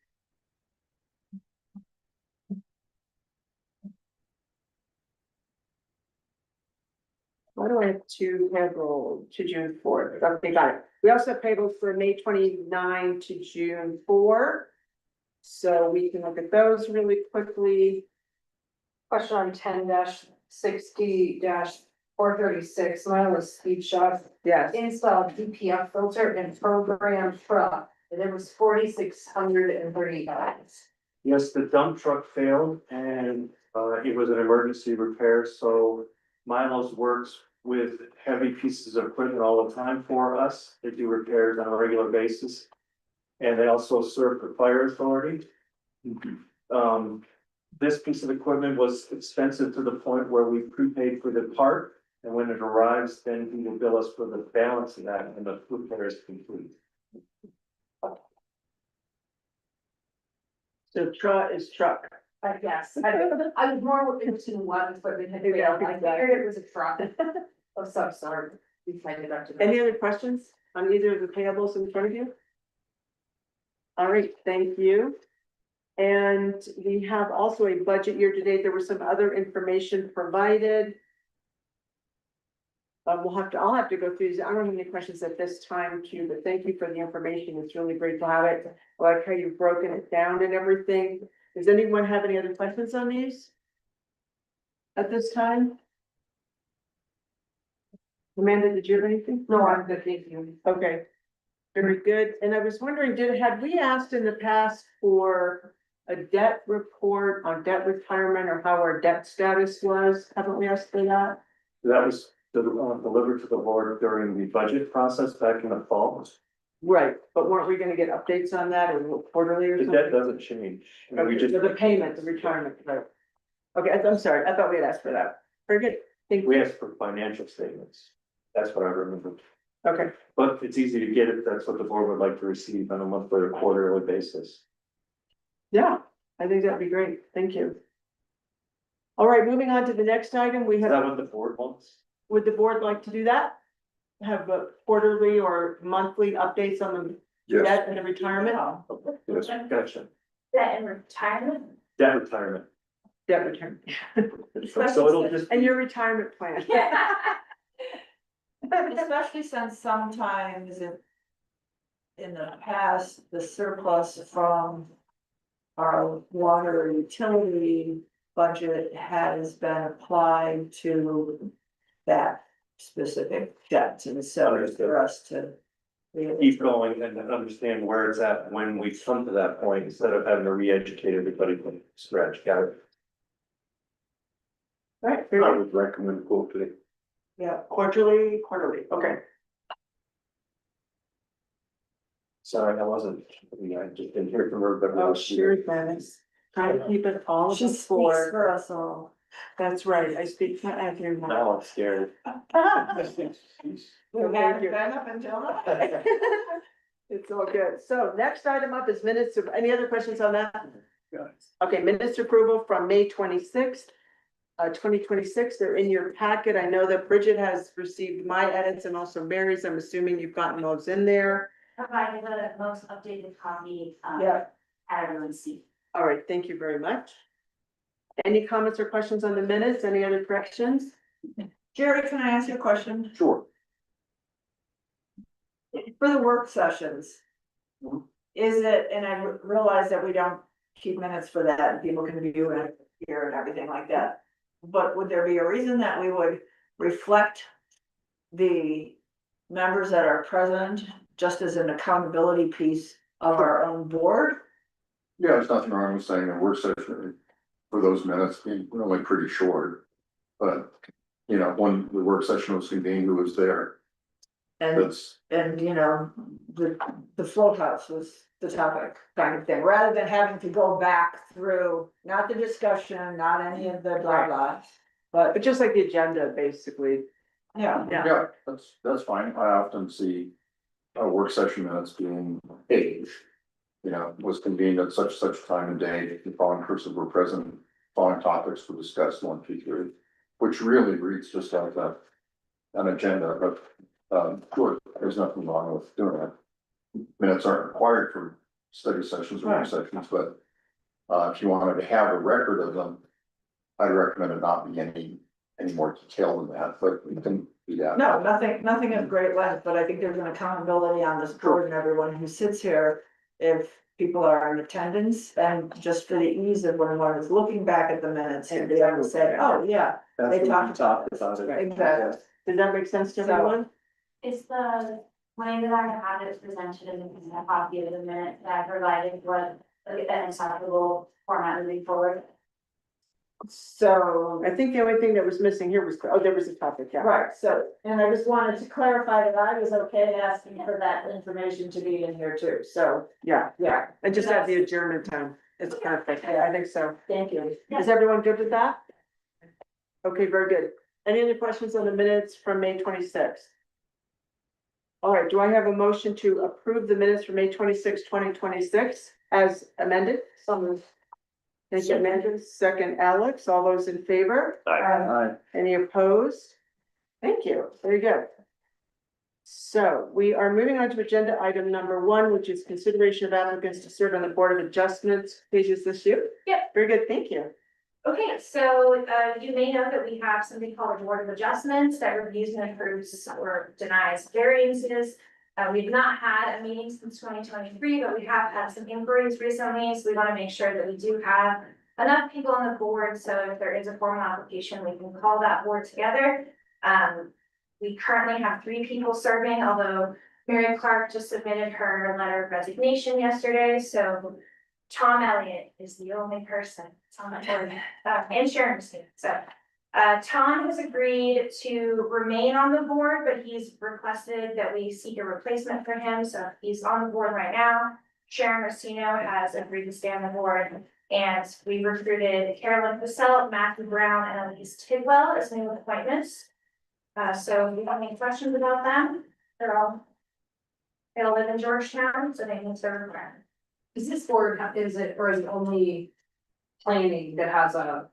Why do I have two payroll to June 4th? Okay, got it. We also have payables for May 29 to June 4. So we can look at those really quickly. Question on 10-60-436, mine was speed shot. Yes. Install DPF filter and program truck, and it was $4,630. Yes, the dump truck failed and it was an emergency repair, so Milos works with heavy pieces of equipment all the time for us. They do repairs on a regular basis. And they also serve the fire authority. This piece of equipment was expensive to the point where we prepaid for the part. And when it arrives, then he will bill us for the balance of that and the repair is complete. So truck is truck. Yes, I was more interested in what equipment had failed. Yeah, I figured it was a truck of some sort. We find it up to. Any other questions on either of the payables in front of you? All right, thank you. And we have also a budget year to date. There was some other information provided. I'll have to go through these. I don't have any questions at this time too, but thank you for the information. It's really great to have it. I like how you've broken it down and everything. Does anyone have any other questions on these? At this time? Amanda, did you have anything? No, I'm good, thank you. Okay. Very good. And I was wondering, had we asked in the past for a debt report on debt retirement or how our debt status was? Haven't we asked for that? That was delivered to the board during the budget process back in the fall. Right, but weren't we gonna get updates on that or quarterly or The something? debt doesn't change. You know, we Okay, just, so the payment, the retirement, right? Okay, I'm sorry, I thought we had asked for that. Very good. Thank we you. asked for financial statements. That's what I remember. Okay, But it's easy to get if that's what the board would like to receive on a monthly or quarterly basis. yeah, I think that'd be great. Thank you. All right, moving on to the next item, we Is have, that what the board wants? would the board like to do that? Have a quarterly or monthly updates on the debt and the retirement? Yes, gotcha. That in retirement. Debt retirement. Debt return. So it'll just. And your retirement plan. Especially since sometimes in the past, the surplus from our water utility budget has been applied to that specific debt, and so it's for us to be able Keep to- going and understand where it's at when we come to that point, instead of having to re-educate everybody from scratch. Got it? Right, very I good. would recommend quarterly. Yeah, Quarterly, okay. Sorry, I wasn't, I just didn't hear from everybody Oh, else. sure, Dennis. Trying to keep it all she speaks before. for us all. That's right, I speak for everyone. Now I'm scared. We haven't been up until now. It's all good. So next item up is minutes of, any other questions on that? Okay, minutes approval from May 26th. 2026, they're in your packet. I know that Bridget has received my edits and also Mary's. I'm assuming you've gotten those in there. Provided the most updated copy, Yeah, at everyone's seat. All right, thank you very much. Any comments or questions on the minutes? Any other corrections? Jerry, can I ask you a question? Sure. For the work sessions. Is it, and I realize that we don't keep minutes for that, and people can view it here and everything like that. But would there be a reason that we would reflect the members that are present just as an accountability piece of our own board? Yeah, there's nothing wrong with saying a work session for those minutes being really pretty short. But, you know, when the work session was convened, who was there? And, That's, you know, the float house was the topic kind of thing, rather than having to go back through, not the discussion, not any of the blah blah. But just like the agenda, basically. Yeah, yeah, that's fine. I often see work session minutes being paged. You know, was convened at such time and day, the following persons were present, following topics were discussed, 1, 2, 3. Which really reads just like an agenda, but sure, there's nothing wrong with doing that. Minutes aren't required for study sessions or work Right. sessions, but if you wanted to have a record of them, I'd recommend it not be any more detailed than that, but you can do that. no, nothing of great length, but I think there's an accountability on this board and everyone who sits here. If people are in attendance, and just for the ease of when one is looking back at the minutes and be able to say, oh, yeah, That's They when we talked talked about it. exactly. Does that make sense to So- everyone? Is the way that I had it presented in the copy of the minute that I provided what an acceptable format moving forward? So, I think the only thing that was missing here was, there was a topic, yeah. right, so, and I just wanted to clarify that I was okay asking for that information to be in here too, so, Yeah, yeah, and just have the adjournment time. It's perfect. Yeah, I think so. thank you. Is everyone good with that? Okay, very good. Any other questions on the minutes from May 26th? All right, do I have a motion to approve the minutes from May 26, 2026 as amended? Thank you, Amanda. Second, Alex. All those in favor? Any opposed? Thank you. Very good. So we are moving on to agenda item number 1, which is consideration of applicants to serve on the Board of Adjustments. Pages this year? Yep. Very good, thank you. Okay, so you may know that we have something called a board of adjustments that reviews and approves or denies variances. We've not had a meeting since 2023, but we have had some inquiries recently, so we want to make sure that we do have enough people on the board, so if there is a formal application, we can call that board together. We currently have 3 people serving, although Mary Clark just submitted her letter of resignation yesterday, so Tom Elliott is the only person that's on the board, and Sharon Stewart. So, Tom has agreed to remain on the board, but he's requested that we seek a replacement for him, so he's on the board right now. Sharon Racino has agreed to stay on the board, and we recruited Carolyn Passell, Matthew Brown, and Elise Tidwell as new appointments. So if you have any questions about them, they all live in Georgetown, so they can serve around. Is this board, is it, or is it only planning that has a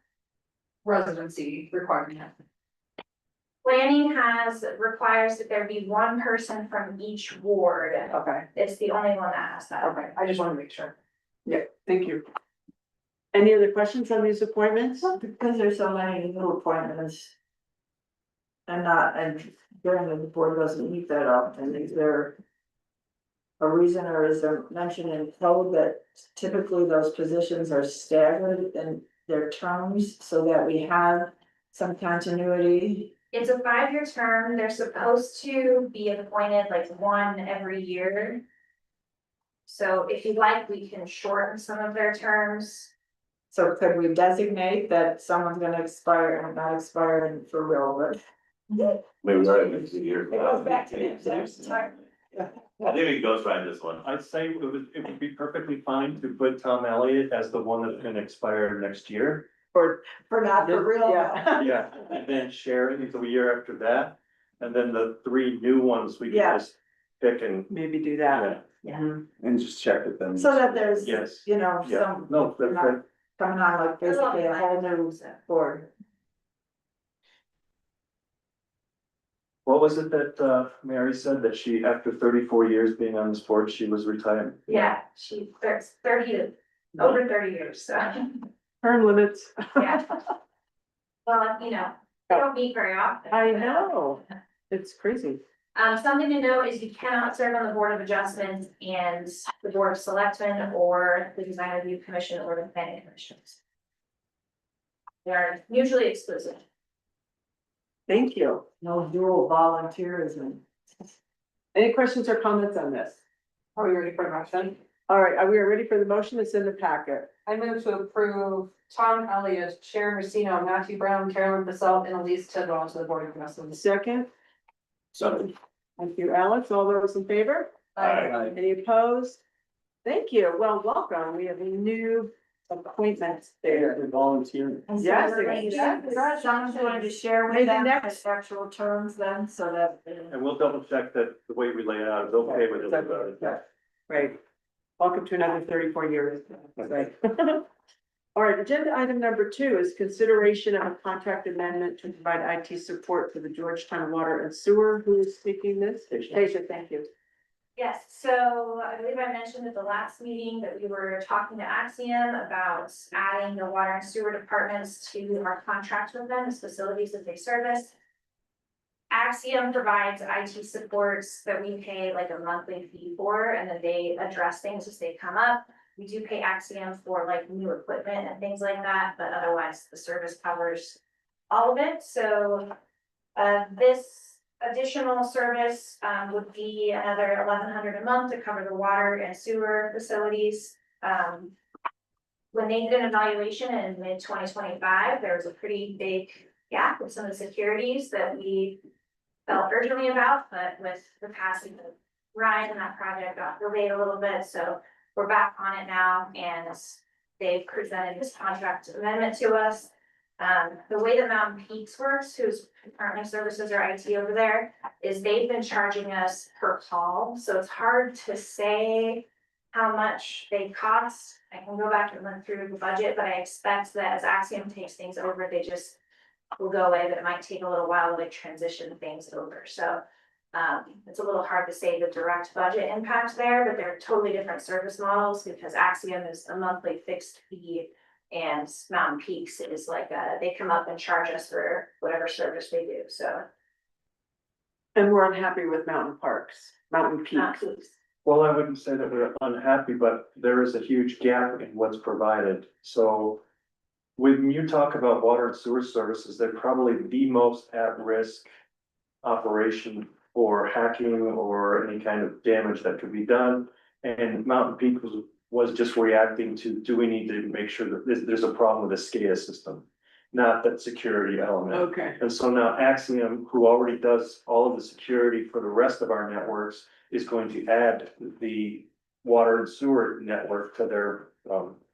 residency requirement? Planning requires that there be one person from each ward. Okay, It's the only one that has that. okay, I just want to make sure. Yeah, thank you. Any other questions on these appointments? Well, because there's so many little appointments. And during the board doesn't meet that often, is there a reason, or is there mention in code that typically those positions are staggered in their terms so that we have some continuity? It's a 5-year term. They're supposed to be appointed like one every year. So if you'd like, we can shorten some of their terms. So could we designate that someone's gonna expire and not expire and for real, but? Maybe we're already in 2 years. It goes back to the exact time. I think it goes by this one. I'd say it would be perfectly fine to put Tom Elliott as the one that's gonna expire next year. For not for real. Yeah. Yeah, and then Sharon the year after that, and then the 3 new ones we can Yeah. just pick and, Maybe do that. yeah, Mhm. And just check with them. So that there's, yes, you know, yeah, some no, that's right. coming on like basically a whole new board. What was it that Mary said that she, after 34 years being on this board, she was retired? Yeah, there's 30 over 30 years, so, Term limits. yeah. Well, you know, they don't meet very often. I know, it's crazy. Something to note is you cannot serve on the Board of Adjustments and the Board of Selectmen or the Design Review Commission or the Planning Commissions. They are mutually exclusive. Thank you. No dual volunteerism. Any questions or comments on this? Are we ready for the motion? All right, we are ready for the motion. It's in the packet. I move to approve Tom Elliott, Sharon Racino, Matthew Brown, Carolyn Passell, and Elise Tidwell to the board of adjustments. Second, So. thank you, Alex. All those in favor? Aye. Any opposed? Thank you. Well, welcome. We have a new appointments there. Volunteering. Yes, Someone's going to share Maybe with them next- the actual terms then, so that. And we'll double check that the way we lay it out is okay with everybody. Great. Welcome to another 34 years. Right. All right, agenda item number 2 is consideration of a contract amendment to provide IT support for the Georgetown Water and Sewer. Who is speaking this? Tasia, thank you. Yes, so I believe I mentioned at the last meeting that we were talking to Axiom about adding the water and sewer departments to our contract with them, as facilities that they service. Axiom provides IT supports that we pay like a monthly fee for, and then they address things as they come up. We do pay Axiom for like new equipment and things like that, but otherwise the service covers all of it, so. This additional service would be another $1,100 a month to cover the water and sewer facilities. When they did an evaluation in mid-2025, there was a pretty big gap with some of the securities that we felt urgently about, but with the passing of Ryan and that project got delayed a little bit, so we're back on it now, and they've presented this contract amendment to us. The way that Mountain Peaks works, who's currently services our IT over there, is they've been charging us per call, so it's hard to say how much they cost. I can go back and run through the budget, but I expect that as Axiom takes things over, they just will go away, but it might take a little while to transition things over, so. It's a little hard to say the direct budget impact there, but they're totally different service models because Axiom is a monthly fixed fee And Mountain Peaks is like, they come up and charge us for whatever service they do, so. And we're unhappy with Mountain Parks, Mountain Peaks. Mountain Peaks. Well, I wouldn't say that we're unhappy, but there is a huge gap in what's provided, so. When you talk about water and sewer services, they're probably the most at-risk operation for hacking or any kind of damage that could be done. And Mountain Peak was just reacting to, do we need to make sure that there's a problem with the SCADA system? Not that security element. Okay, And so now Axiom, who already does all of the security for the rest of our networks, is going to add the water and sewer network to their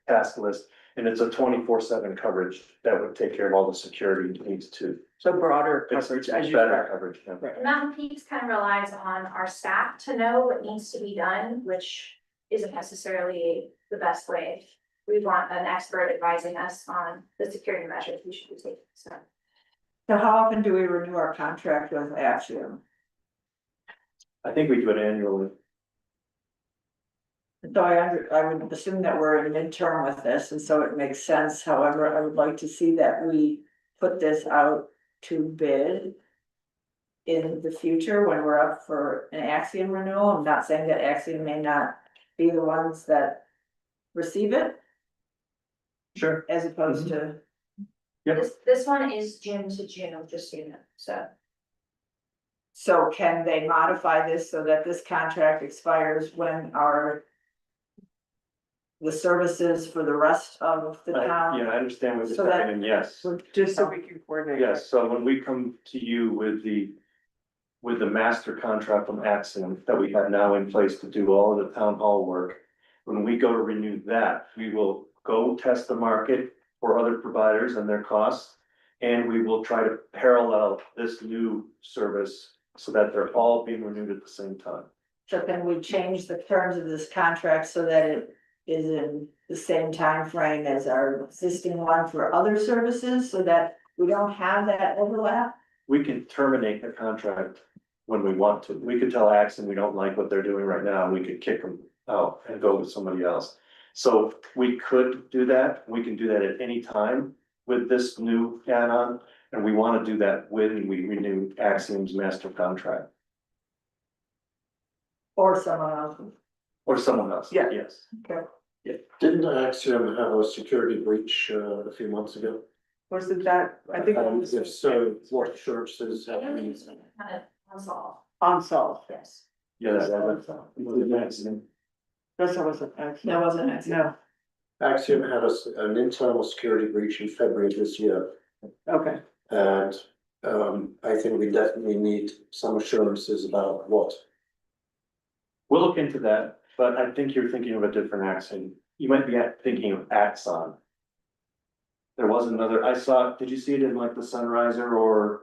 task list. And it's a 24/7 coverage that would take care of all the security needs too. so broader It's coverage as you better start. coverage, yeah. Right. Mountain Peaks kind of relies on our staff to know what needs to be done, which isn't necessarily the best way. We want an expert advising us on the security measures we should be taking, so. So how often do we renew our contract with Axiom? I think we do it annually. So I would assume that we're in midterm with this, and so it makes sense. However, I would like to see that we put this out to bid in the future when we're up for an Axiom renewal. I'm not saying that Axiom may not be the ones that receive it, Sure. as opposed to, Yep. This one is June to June, just so you know, so. so can they modify this so that this contract expires when the services for the rest of the town? Yeah, I understand what So you're that- saying, and yes. Just so we can coordinate. Yes, so when we come to you with the master contract from Axiom that we have now in place to do all of the town hall work. When we go to renew that, we will go test the market for other providers and their costs. And we will try to parallel this new service so that they're all being renewed at the same time. So can we change the terms of this contract so that it is in the same time frame as our existing one for other services, so that we don't have that overlap? We can terminate the contract when we want to. We could tell Axiom we don't like what they're doing right now, and we could kick them out and go with somebody else. So we could do that. We can do that at any time with this new add-on, and we want to do that when we renew Axiom's master contract Or someone else? or someone else. Yeah. Yes. Didn't Axiom have a security breach a few months ago? Was it that, I think it And was if so, what assurances have I we? think it's kind of unsolved, Unsolved. yes. Yeah, that's That wasn't actually. That wasn't it. No, Axiom had an internal security breach in February of this year, okay, and I think we definitely need some assurances about what. We'll look into that, but I think you're thinking of a different Axiom. You might be thinking of Axon. There was another, I saw, did you see it in like the Sunriser or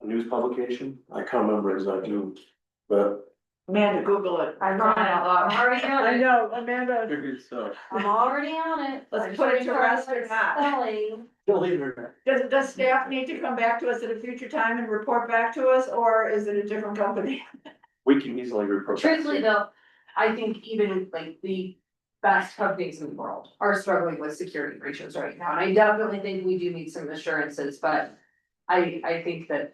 a news publication? I can't remember exactly, but Amanda, Google it. I'm on it, I'm already on I it, know, Amanda, I'm already on it. Let's put it to rest or not. Spelling. Does staff need to come back to us at a future time and report back to us, or is it a different company? We can easily report. back. Truthfully though, I think even like the best companies in the world are struggling with security breaches right now. And I definitely think we do need some assurances, but I think that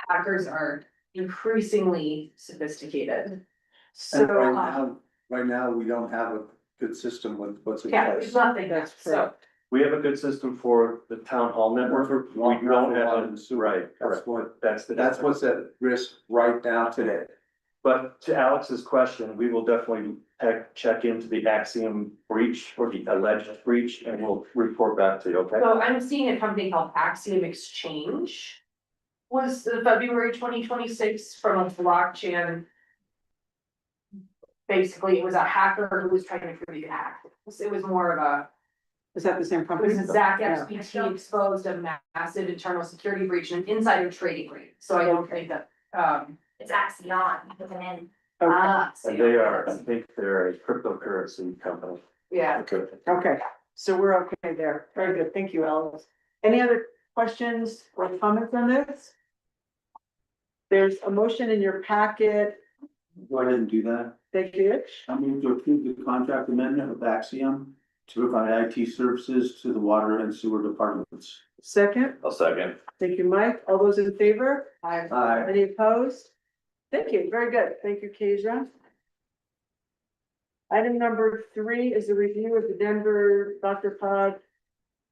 hackers are increasingly sophisticated. so, Right now, we don't have a good system with what's in Yeah, place. there's nothing, That's so. correct. We have a good system for the town hall network. We don't have, right, That's what, that's the. that's what's at risk right now today. But to Alex's question, we will definitely check into the Axiom breach or the alleged breach, and we'll report back to you, okay? So I'm seeing a company called Axiom Exchange. Was the February 2026 from a blockchain. Basically, it was a hacker who was trying to prove he could hack. It was more of a, Is that the same it company? was a Zach Yeah. XBT exposed a massive internal security breach and insider trading rate. So I don't think that, It's Axion with an N. Okay, so And they are, I think they're a cryptocurrency company. yeah. okay. okay, so we're okay there, very good, thank you, Alice. Any other questions or comments on this? There's a motion in your packet, Go ahead and do that. thank you. I move to approve the contract amendment with Axiom to provide IT services to the water and sewer departments. Second, I'll second. thank you, Mike. All those in favor? Aye. Any opposed? Thank you, very good. Thank you, Keisha. Item number 3 is a review of the Denver Dr. Cog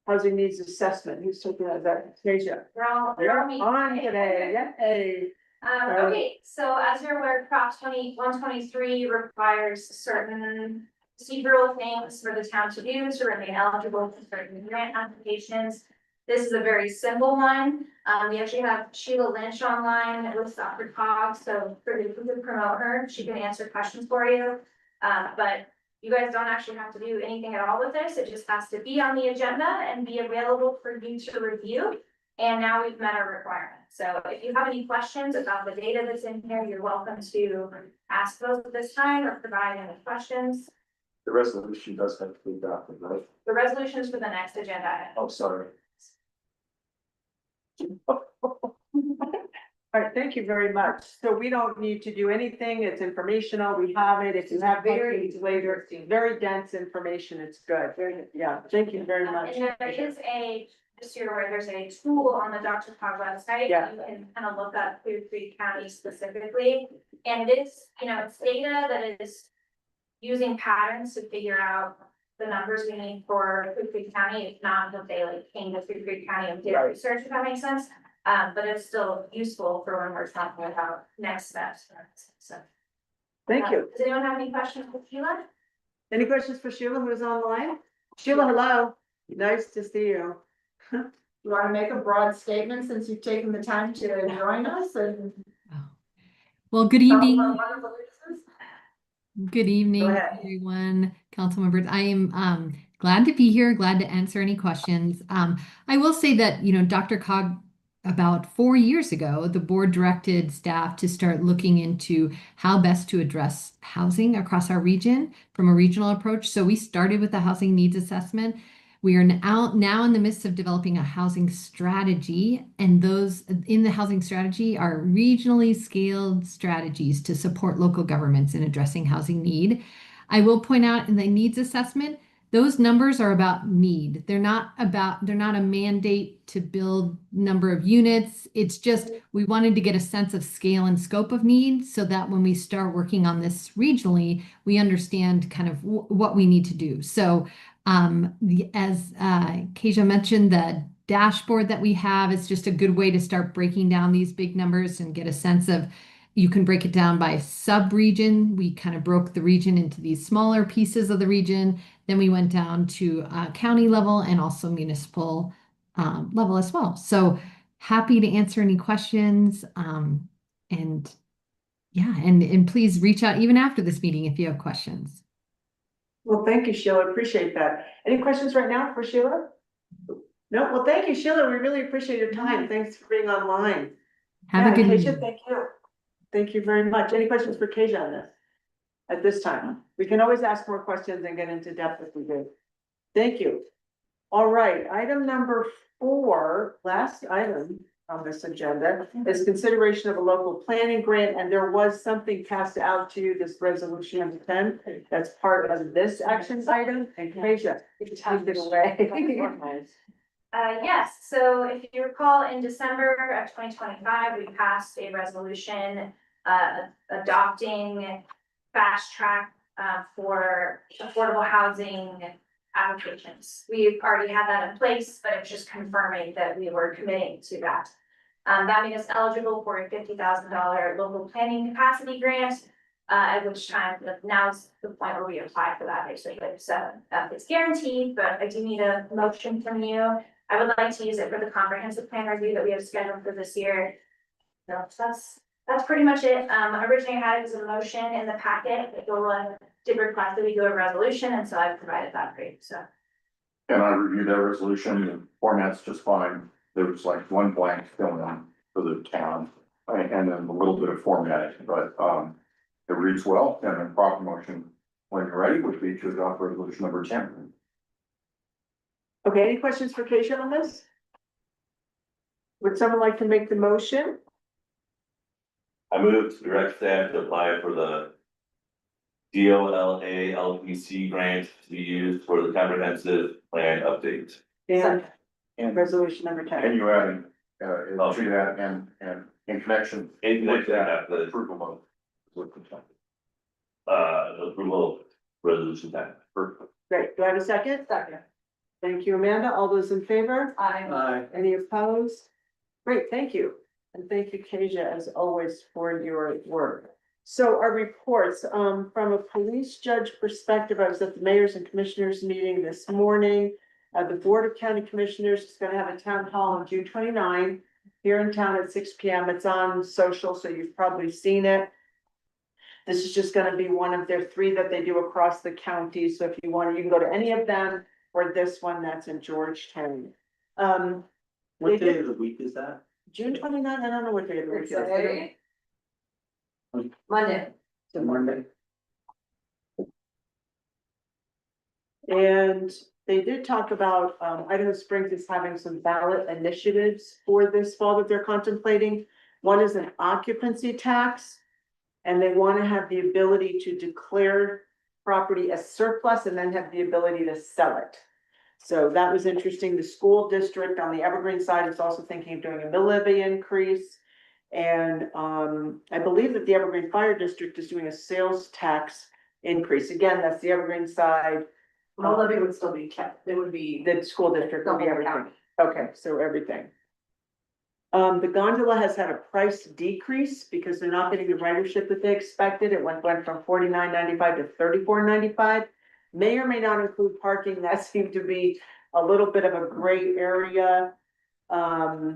Housing Needs Assessment. Who's taking that? Keisha. You're You're on today, yay. Okay, so as you're aware, Prop 123 requires certain procedural things for the town to do to remain eligible for certain grant applications. This is a very simple one. We actually have Sheila Lynch online with Dr. Cog, so if we could promote her, she can answer questions for you. But you guys don't actually have to do anything at all with this. It just has to be on the agenda and be available for you to review. And now we've met our requirement. So if you have any questions about the data that's in here, you're welcome to ask those at this time or provide any questions. The resolution does have to be adopted, right? The resolutions for the next agenda item. Oh, sorry. All right, thank you very much. So we don't need to do anything. It's informational. We have it. If you have questions later, very dense information. It's good. Very good. Yeah, thank you very much. And there is just so you're aware, there's a tool on the Dr. Cog website. Yeah. You can kind of look up Clear Creek County specifically. And it is, it's data that is using patterns to figure out the numbers we need for Clear Creek County. It's not that they came to Clear Creek County and did research, if that makes sense. But it's still useful for when we're talking about next steps. So. Thank you. Does anyone have any questions for Sheila? Any questions for Sheila who's online? Sheila, hello. Nice to see you. You wanna make a broad statement since you've taken the time to join us and. Well, good tell us evening. what wonderful this is? Good evening, ahead. everyone, council members. I am glad to be here, glad to answer any questions. I will say that, Dr. Cog, about 4 years ago, the board directed staff to start looking into how best to address housing across our region from a regional approach. So we started with a housing needs assessment. We are now in the midst of developing a housing strategy, and those in the housing strategy are regionally scaled strategies to support local governments in addressing housing need. I will point out in the needs assessment, those numbers are about need. They're not a mandate to build number of units. It's just, we wanted to get a sense of scale and scope of need so that when we start working on this regionally, we understand kind of what we need to do. So as Keisha mentioned, the dashboard that we have is just a good way to start breaking down these big numbers and get a sense of, you can break it down by sub-region. We kind of broke the region into these smaller pieces of the region. Then we went down to county level and also municipal level as well. So happy to answer any questions. And yeah, and please reach out even after this meeting if you have questions. Well, thank you, Sheila. Appreciate that. Any questions right now for Sheila? No, well, thank you, Sheila. We really appreciate your time. Thanks for being online. Have a good Keisha, evening. thank you. Thank you very much. Any questions for Keisha on this? At this time, we can always ask more questions and get into depth if we do. Thank you. All right, item number 4, last item on this agenda is consideration of a local planning grant, and there was something passed out to you, this resolution number 10, that's part of this action item, and Keisha, take it away. Yes, so if you recall, in December of 2025, we passed a resolution adopting fast track for affordable housing applications. We've already had that in place, but it's just confirming that we were committing to that. That made us eligible for a $50,000 local planning capacity grant, at which time now's the point where we apply for that basically. So it's guaranteed, but I do need a motion from you. I would like to use it for the comprehensive plan review that we have scheduled for this year. So that's pretty much it. Originally I had it as a motion in the packet, but Yola did request that we do a resolution, and so I've provided that for you, so. And I reviewed that resolution, the format's just fine. There was like one blank filling in for the town, and then a little bit of formatting, but it reads well, and then proper motion when you're ready would be to adopt resolution number 10. Okay, any questions for Keisha on this? Would someone like to make the motion? I move to direct staff to apply for the DOLA LPC grant to be used for the comprehensive plan update. And And resolution number and 10. you adding, to that and in connection. In with connection that, with the- approval of. with the- Approval of resolution 10. Great. Do I have a second? Second. Thank you, Amanda. All those in favor? I, Any opposed? Great, thank you. And thank you, Kasia, as always, for your work. So our reports, from a police judge perspective, I was at the mayors and commissioners meeting this morning. The Board of County Commissioners is gonna have a town hall on June 29 here in town at 6 p.m. It's on social, so you've probably seen it. This is just gonna be one of their 3 that they do across the county, so if you want, you can go to any of them, or this one that's in Georgetown. What They day did- of the week is that? June 29. I don't know what day of the week it's it is. a Monday. It's a Monday. And they did talk about, Idaho Springs is having some ballot initiatives for this fall that they're contemplating. One is an occupancy tax. And they want to have the ability to declare property as surplus and then have the ability to sell it. So that was interesting. The school district on the Evergreen side is also thinking of doing a mill levy increase. And I believe that the Evergreen Fire District is doing a sales tax increase. Again, that's the Evergreen side. No levy would still be kept, it would be. The school district will be Double everything. county. Okay, so everything. The gondola has had a price decrease because they're not getting the ridership that they expected. It went from $49.95 to $34.95. May or may not include parking. That seemed to be a little bit of a gray area. A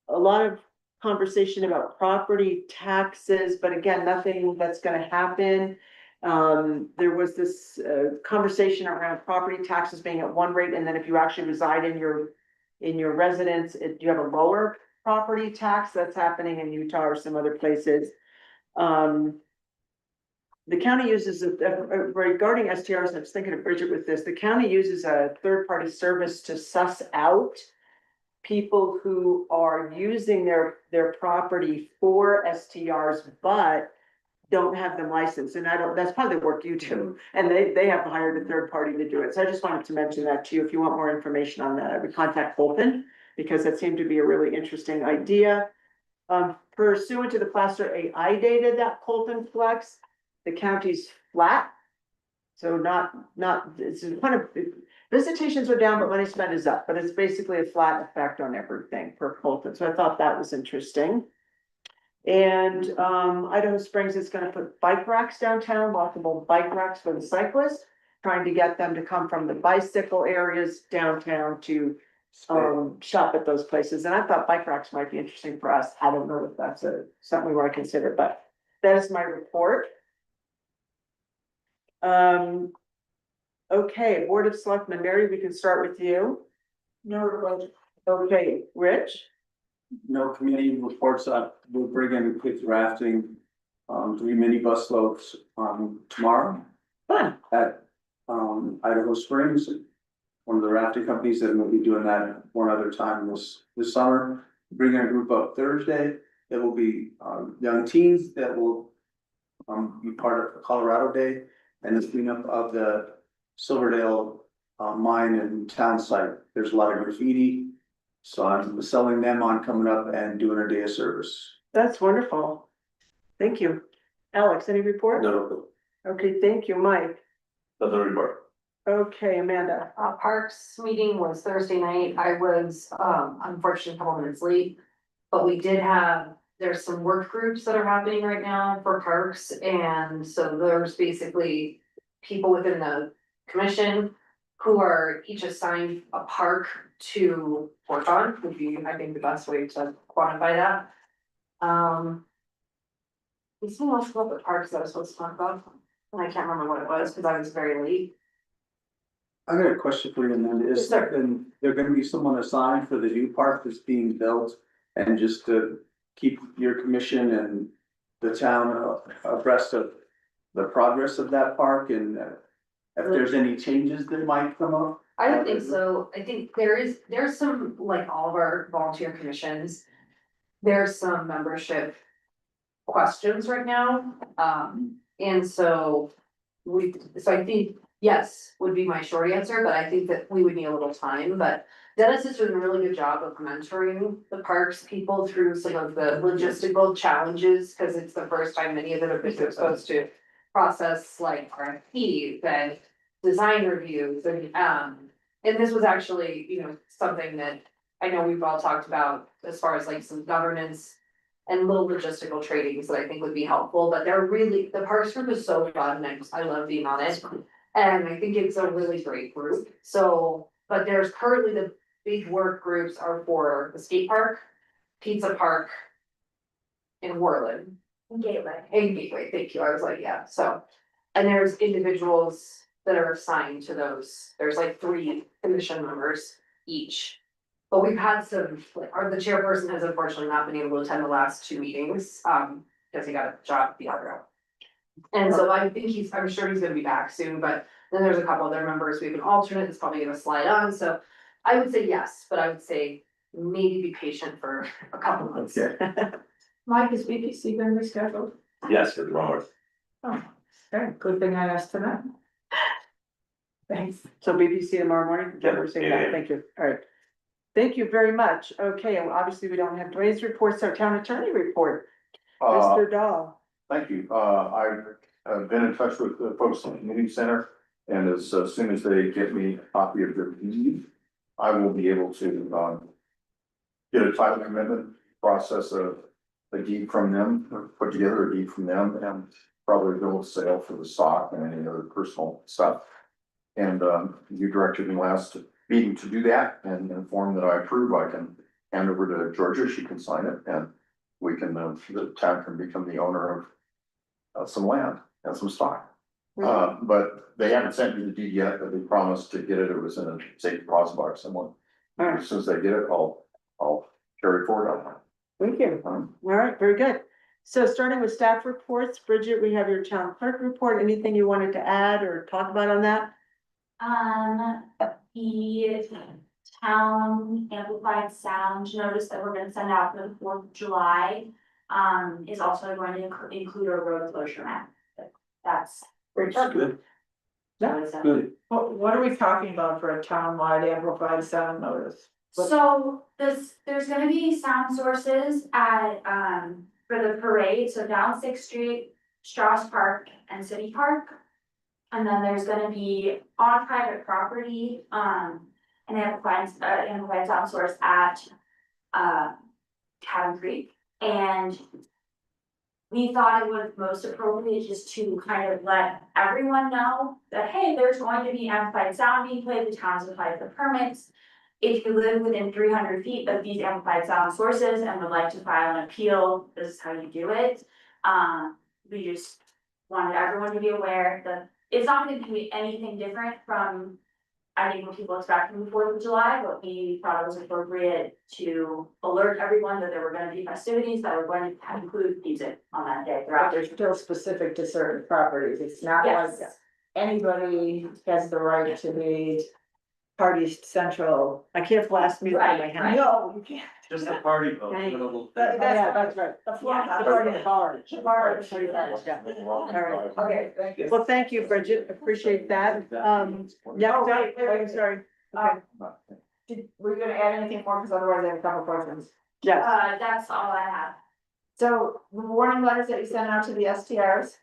lot of conversation about property taxes, but again, nothing that's gonna happen. There was this conversation around property taxes being at one rate, and then if you actually reside in your residence, you have a lower property tax. That's happening in Utah or some other places. The county uses, regarding STRs, and I was thinking of Bridget with this, the county uses a third-party service to suss out people who are using their property for STRs, but don't have them licensed, and that's probably the work you do, and they have hired a third party to do it, so I just wanted to mention that to you. If you want more information on that, I would contact Bolton, because that seemed to be a really interesting idea. Pursuant to the Placer AI data that Colton collects, the county's flat. So it's kind of, visitations are down, but money spent is up, but it's basically a flat effect on everything for Colton, so I thought that was interesting. And Idaho Springs is gonna put bike racks downtown, walkable bike racks for the cyclists, trying to get them to come from the bicycle areas downtown to shop at those places. And I thought bike racks might be interesting for us. I don't know if that's something we want to consider, but that is my report. Okay, Board of Selectmen, Mary, we can start with you. No, Okay, Rich? No committee reports up, we'll bring in kids rafting, 3 minibus loads, tomorrow Fun. at, Idaho Springs. One of the rafting companies, and we'll be doing that one other time this summer. Bring in a group up Thursday, it will be, young teens that will, be part of Colorado Day and the cleanup of the Silverdale, mine and town site. There's a lot of graffiti. So I'm selling them on coming up and doing a day of service. That's wonderful. Thank you. Alex, any report? No, Okay, thank you, Mike. doesn't report. Okay, Amanda. Parks meeting was Thursday night. I was, unfortunately, a couple minutes late. But we did have, there's some work groups that are happening right now for parks, and so there's basically people within the commission who are each assigned a park to work on, would be, I think, the best way to quantify that. There's something else about the parks that I was supposed to talk about, and I can't remember what it was, because I was very late. I got a question for you, Amanda. Yes, Is sir. there gonna be someone assigned for the new park that's being built? And just to keep your commission and the town abreast of the progress of that park and if there's any changes that might come up? I don't think so. I think there's some, like all of our volunteer commissions. There's some membership questions right now. And so I think, yes, would be my short answer, but I think that we would need a little time, but Dennis is doing a really good job of mentoring the parks people through some of the logistical challenges, cause it's the first time many of them have been exposed to process like RFPs and design reviews and this was actually, you know, something that I know we've all talked about as far as like some governance and little logistical trainings that I think would be helpful, but they're really, the Parks group is so fun, and I love being on it. And I think it's a really great group, so, but there's currently the big work groups are for the skate park, pizza park. In Worland, Gateway. in Gateway, thank you, I was like, yeah, so. And there's individuals that are assigned to those, there's like 3 commission members each. But we've had some, like, the chairperson has unfortunately not been able to attend the last 2 meetings, because he got a job at the other. And so I think I'm sure he's gonna be back soon, but then there's a couple other members, we have an alternate that's probably gonna slide on, so. I would say yes, but I would say maybe be patient for a couple months. Mike, is VPC been rescheduled? Yes, for tomorrow. Oh, okay, good thing I asked tonight. Thanks. So BPC tomorrow morning, Jennifer, say Yeah. that, thank you, all right. Thank you very much, okay, well, obviously we don't have Dwayne's reports, our town attorney report, Mr. Dahl. Thank you. I've been in touch with the folks at the community center. And as soon as they get me a copy of their deed, I will be able to, get a title commitment, process a deed from them, put together a deed from them, and probably bill of sale for the stock and any other personal stuff. And, you directed me last meeting to do that and inform that I approve. I can hand over to Georgia, she can sign it, and we can, the town can become the owner of some land and some stock. But they haven't sent me the deed yet, but they promised to get it. It was in a safe deposit box somewhere. Alright. As soon as they get it, I'll carry forward on that. Thank you, all right, very good. So starting with staff reports, Bridget, we have your town clerk report, anything you wanted to add or talk about on that? The town amplified sound notice that we're gonna send out for the 4th of July, is also going to include a road closure map. That's. Good. What are we talking about for a town-wide amplified sound notice? So there's gonna be sound sources at, for the parade, so down 6th Street, Strauss Park and City Park. And then there's gonna be on private property, an amplified sound source at, Cabin Creek. And we thought it was most appropriate just to kind of let everyone know that, hey, there's going to be amplified sound being played, the town's applied for permits. If you live within 300 feet of these amplified sound sources and would like to file an appeal, this is how you do it. We just wanted everyone to be aware that it's not gonna be anything different from, I think, what people expect from the 4th of July, but we thought it was appropriate to alert everyone that there were gonna be festivities that were going to include music on that day But throughout. they're still specific to certain properties, it's not like Yes, anybody has the right to be party central. I can't blast music in my house. No, you can't. Just a party vote. Thank Little- That- Yeah, that's right. The floor. Yeah. The party in the bar. The bar. Yeah. All right. Okay, thank you. Well, thank you, Bridget, appreciate that, yeah, Oh, wait, wait, I'm wait. sorry, okay, Were you gonna add anything more, because otherwise I have a couple questions. yes, that's all I have. So, the warning letters that you sent out to the STRs,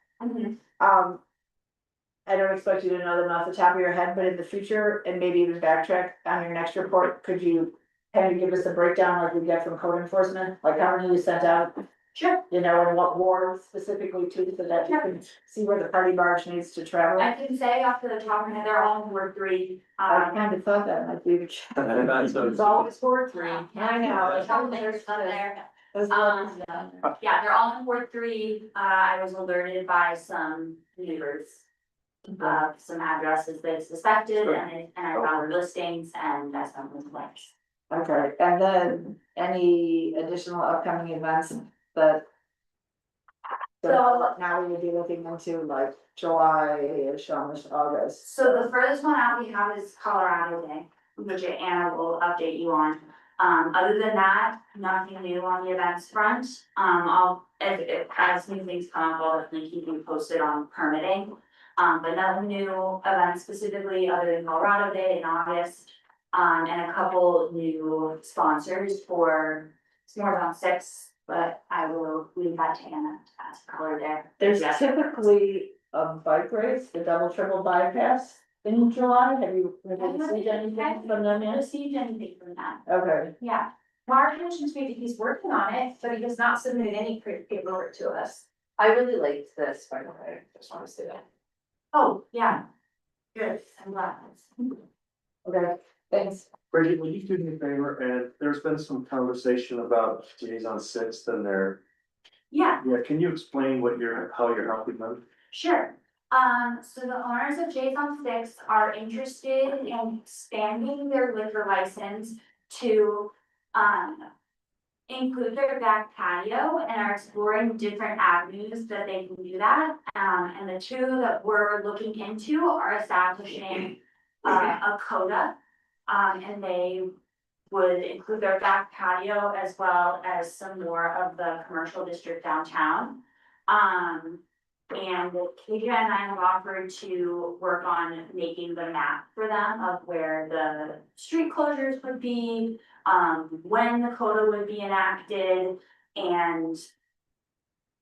I don't expect you to know them off the top of your head, but in the future, and maybe even backtrack on your next report, could you kind of give us a breakdown like we get from code enforcement, like how many you sent out? Sure. You know, and what ward specifically too, so that you can see where the party barge needs to travel? I can say off to the top of my head, they're all in Ward 3. I kind of thought that might be. It's always Ward 3. I know. There's some there, some there. That's Yeah, they're all in Ward 3. I was alerted by some neighbors. Some addresses they suspected and I found listings and I sent them to links. Okay, and then any additional upcoming events that. So- Now we would be looking into like July-ish, almost August. So the furthest one out we have is Colorado Day, which Anna will update you on. Other than that, nothing new on the events front. As new things come up, I'll definitely keep you posted on permitting. But nothing new events specifically other than Colorado Day in August. And a couple new sponsors for S'mores on 6, but I will leave that to Anna to ask color there. There's Yes. typically a bike race, the double triple bypass in July. Have you received anything from them yet? Received anything from that? Okay, Yeah, Mark mentioned to me that he's working on it, but he has not submitted any paperwork to us. I really liked this, by the way, just wanna say that. Oh, yeah. Good, I'm glad. okay, thanks. Bridget, will you do me a favor? And there's been some conversation about Jay's on Sixth and their, Yeah, yeah, can you explain how you're helping them? sure. So the owners of Jay's on 6 are interested in expanding their liquor license to, include their back patio and are exploring different avenues that they can do that. And the two that we're looking into are establishing, a coda. And they would include their back patio as well as some more of the commercial district downtown. And KJ and I have offered to work on making the map for them of where the street closures would be, when the coda would be enacted, and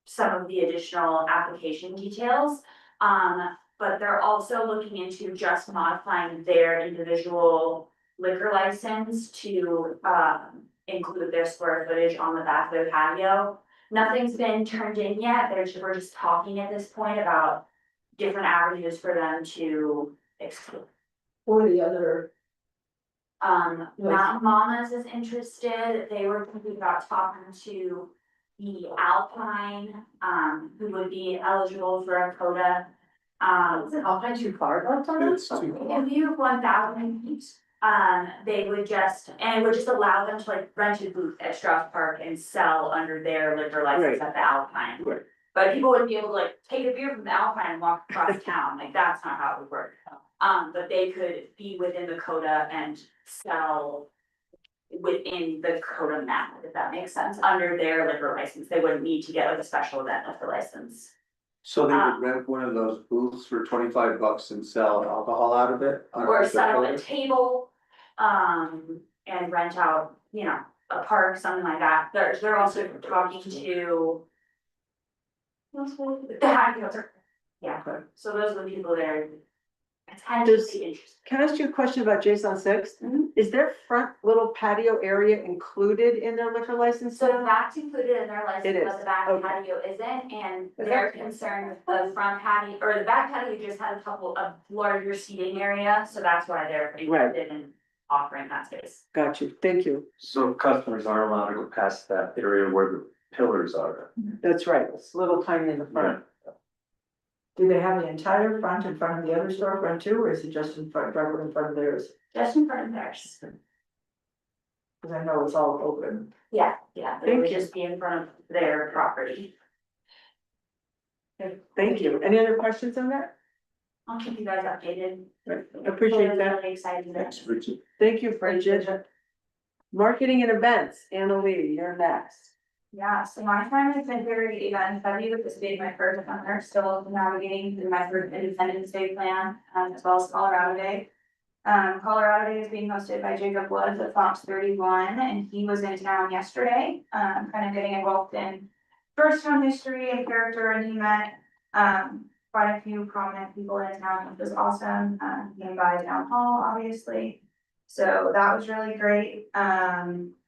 some of the additional application details. But they're also looking into just modifying their individual liquor license to, include their square footage on the back of their patio. Nothing's been turned in yet, we're just talking at this point about different avenues for them to explore. Or the other, Mountain Mamas is interested, they were thinking about talking to the Alpine, who would be eligible for a coda. Is it Alpine too far though, Donna? It's too far. If you have 1,000 feet, they would just, and it would just allow them to like rent a booth at Strauss Park and sell under their liquor license at the Alpine. Right. But people wouldn't be able to like take a beer from the Alpine and walk across town, like that's not how it would work. But they could be within the coda and sell within the coda map, if that makes sense, under their liquor license. They wouldn't need to get like a special event liquor license. So they would rent one of those booths for $25 and sell alcohol out of it? Or set up a table, and rent out, you know, a park, something like that. They're also talking to. The happy hour. Yeah, so those are the people that are potentially interested. Can I ask you a question about Jason Sixth? Mhm. Is their front little patio area included in their liquor license? So that's included in their It license, is, but the back okay. patio isn't, and they're concerned with the front patio, or the back patio just had a couple of larger seating area, so that's why they're interested in offering that space. Got you, thank you. So customers aren't allowed to go past that area where the pillars are. That's right, it's a little tiny in the front. do they have the entire front in front of the other storefront too, or is it just in front, directly in front of theirs? Just in front of theirs. Cause I know it's all open. Yeah, they Thank would you. just be in front of their property. Thank you. Any other questions on that? I'll keep you guys updated. Appreciate that. Really excited. Thanks, Richard. Thank you, Bridget. Marketing and events, Anna Lee, you're next. Yeah, so my time has been very event heavy with this being my first summer, still navigating through my first Independence Day plan, as well as Colorado Day. Colorado Day is being hosted by Jacob Woods at Fox 31, and he was in town yesterday, kind of getting involved in Georgetown history and character, and he met, quite a few prominent people in town, which was awesome, came by town hall, obviously. So that was really great,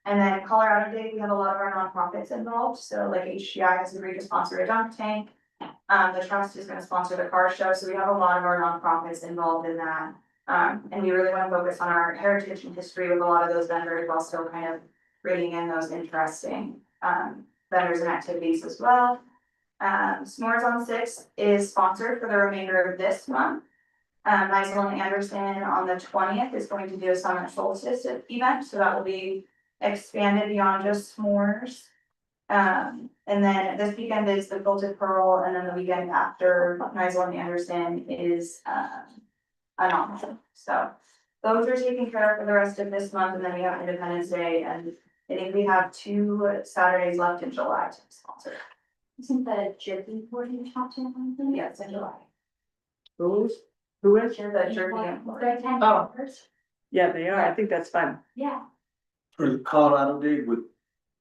and then Colorado Day, we have a lot of our nonprofits involved, so like HGI has agreed to sponsor a dunk tank. The trust is gonna sponsor the car show, so we have a lot of our nonprofits involved in that. And we really wanna focus on our heritage and history with a lot of those vendors, while still kind of bringing in those interesting, vendors and activities as well. S'mores on 6 is sponsored for the remainder of this month. Nigel and Anderson on the 20th is going to do a summer solstice event, so that will be expanded beyond just s'mores. And then this weekend is the Quilted Pearl, and then the weekend after Nigel and Anderson is, an auction. So those are taken care of for the rest of this month, and then we have Independence Day, and I think we have 2 Saturdays left in July to sponsor. Isn't the jerky board you talked to? Yeah, it's in July. Who is? The jerky. Oh. Yeah, they are. I think that's fun. Yeah. For the Colorado Day, would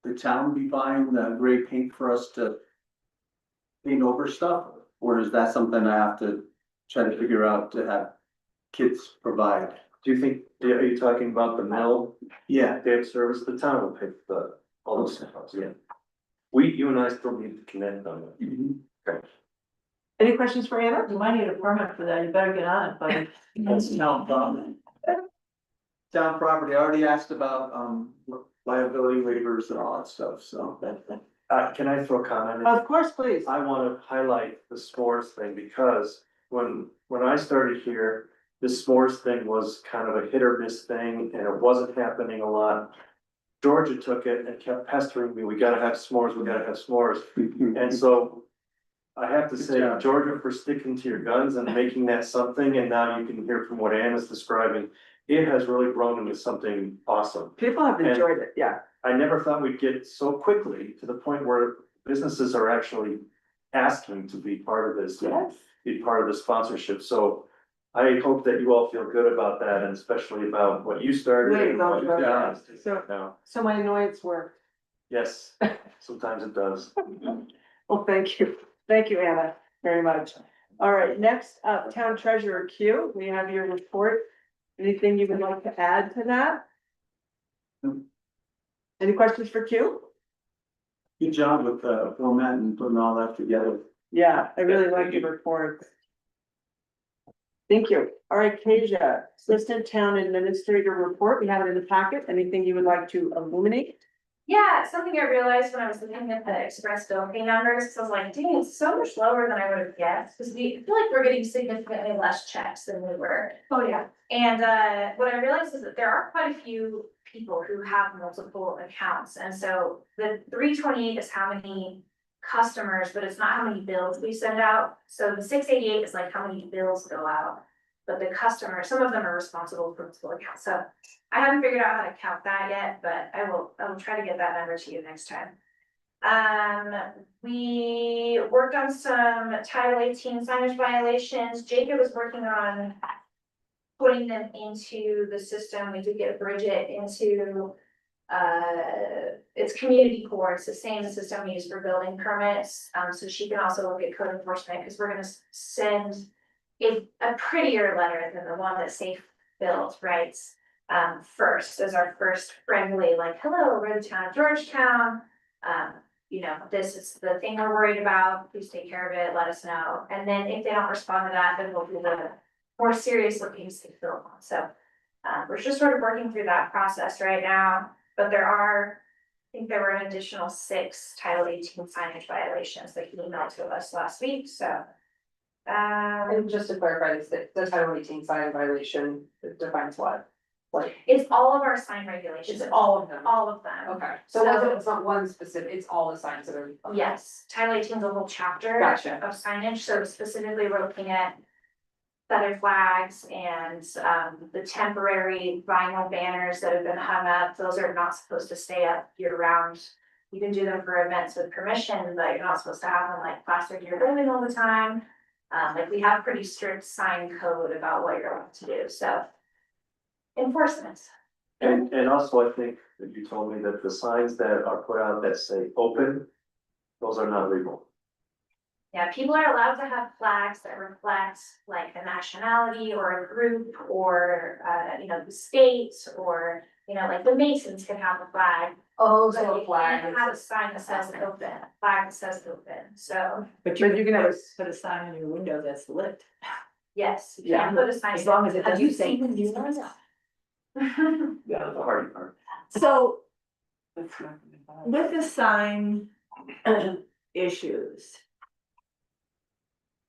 the town be buying the gray paint for us to paint over stuff? Or is that something I have to try to figure out to have kids provide? Do you think, are you talking about the mill? Yeah, They have service, the town will pay for all those stuff, yeah. You and I still need to connect on that. Any questions for Anna? You might need a permit for that, you better get on it, buddy. that's town property. Town property, I already asked about, liability waivers and all that stuff, so. Can I throw a comment in? Of course, please. I wanna highlight the s'mores thing because when I started here, the s'mores thing was kind of a hit or miss thing and it wasn't happening a lot. Georgia took it and kept pestering me, we gotta have s'mores, we gotta have s'mores. And so I have to say, job. Georgia, for sticking to your guns and making that something, and now you can hear from what Anna's describing, it has really grown into something awesome. People have enjoyed it, yeah. I never thought we'd get so quickly to the point where businesses are actually asking to be part of this. Yes. Be part of the sponsorship, so I hope that you all feel good about that, and especially about what you started. Way to and go, what Georgia. Anna's doing So- now. So my annoyance worked. Yes, sometimes it does. Well, thank you. Thank you, Anna, very much. All right, next up, Town Treasurer Q, we have your report. Anything you would like to add to that? Any questions for Q? Good job with the format and putting all that together. Yeah, I really like the report. Thank you. All right, Kasia, Assistant Town Administrator Report, we have it in the packet. Anything you would like to illuminate? Yeah, something I realized when I was looking at the express bill pay numbers, 'cause I was like, dang, it's so much lower than I would have guessed, because I feel like we're getting significantly less checks than we were. Oh, yeah. And what I realized is that there are quite a few people who have multiple accounts, and so the 328 is how many customers, but it's not how many bills we send out. So the 688 is like how many bills go out. But the customer, some of them are responsible for multiple accounts, so I haven't figured out how to count that yet, but I will try to get that number to you next time. We worked on some Title 18 signage violations. Jacob was working on putting them into the system. We did get Bridget into it's community core. It's the same system we use for building permits. So she can also look at code enforcement, because we're gonna send a prettier letter than the one that Safe Build writes. First, as our first friendly, like, hello, we're the town of Georgetown. You know, this is the thing we're worried about, please take care of it, let us know. And then if they don't respond to that, then we'll do the more serious looking Safe Build one. So we're just sort of working through that process right now, but I think there were an additional 6 Title 18 signage violations that he emailed to us last week, so. And just to clarify, the Title 18 sign violation defines what? Like, It's all of our sign regulations. it's all of them? All of them. Okay, so it's not one specific, it's all the signs that are. okay. Yes, Title 18 is a whole chapter Gotcha. of signage, so specifically we're looking at feather flags and the temporary vinyl banners that have been hung up. Those are not supposed to stay up year round. You can do them for events with permission, but you're not supposed to have them like plastered to your building all the time. Like we have pretty strict sign code about what you're allowed to do, so. Enforcement. And also, I think that you told me that the signs that are put out that say open, those are not legal. Yeah, people are allowed to have flags that reflect like a nationality or a group or, the state or, like the Masons can have a flag. Oh, But so you a flag. can't have a sign that says open, flag that says open, so, But you can have put a sign on your window that's lit. yes, you can't put a sign. As long as it Have you doesn't say- seen the new ones? Yeah, the hardy part. So with the sign issues,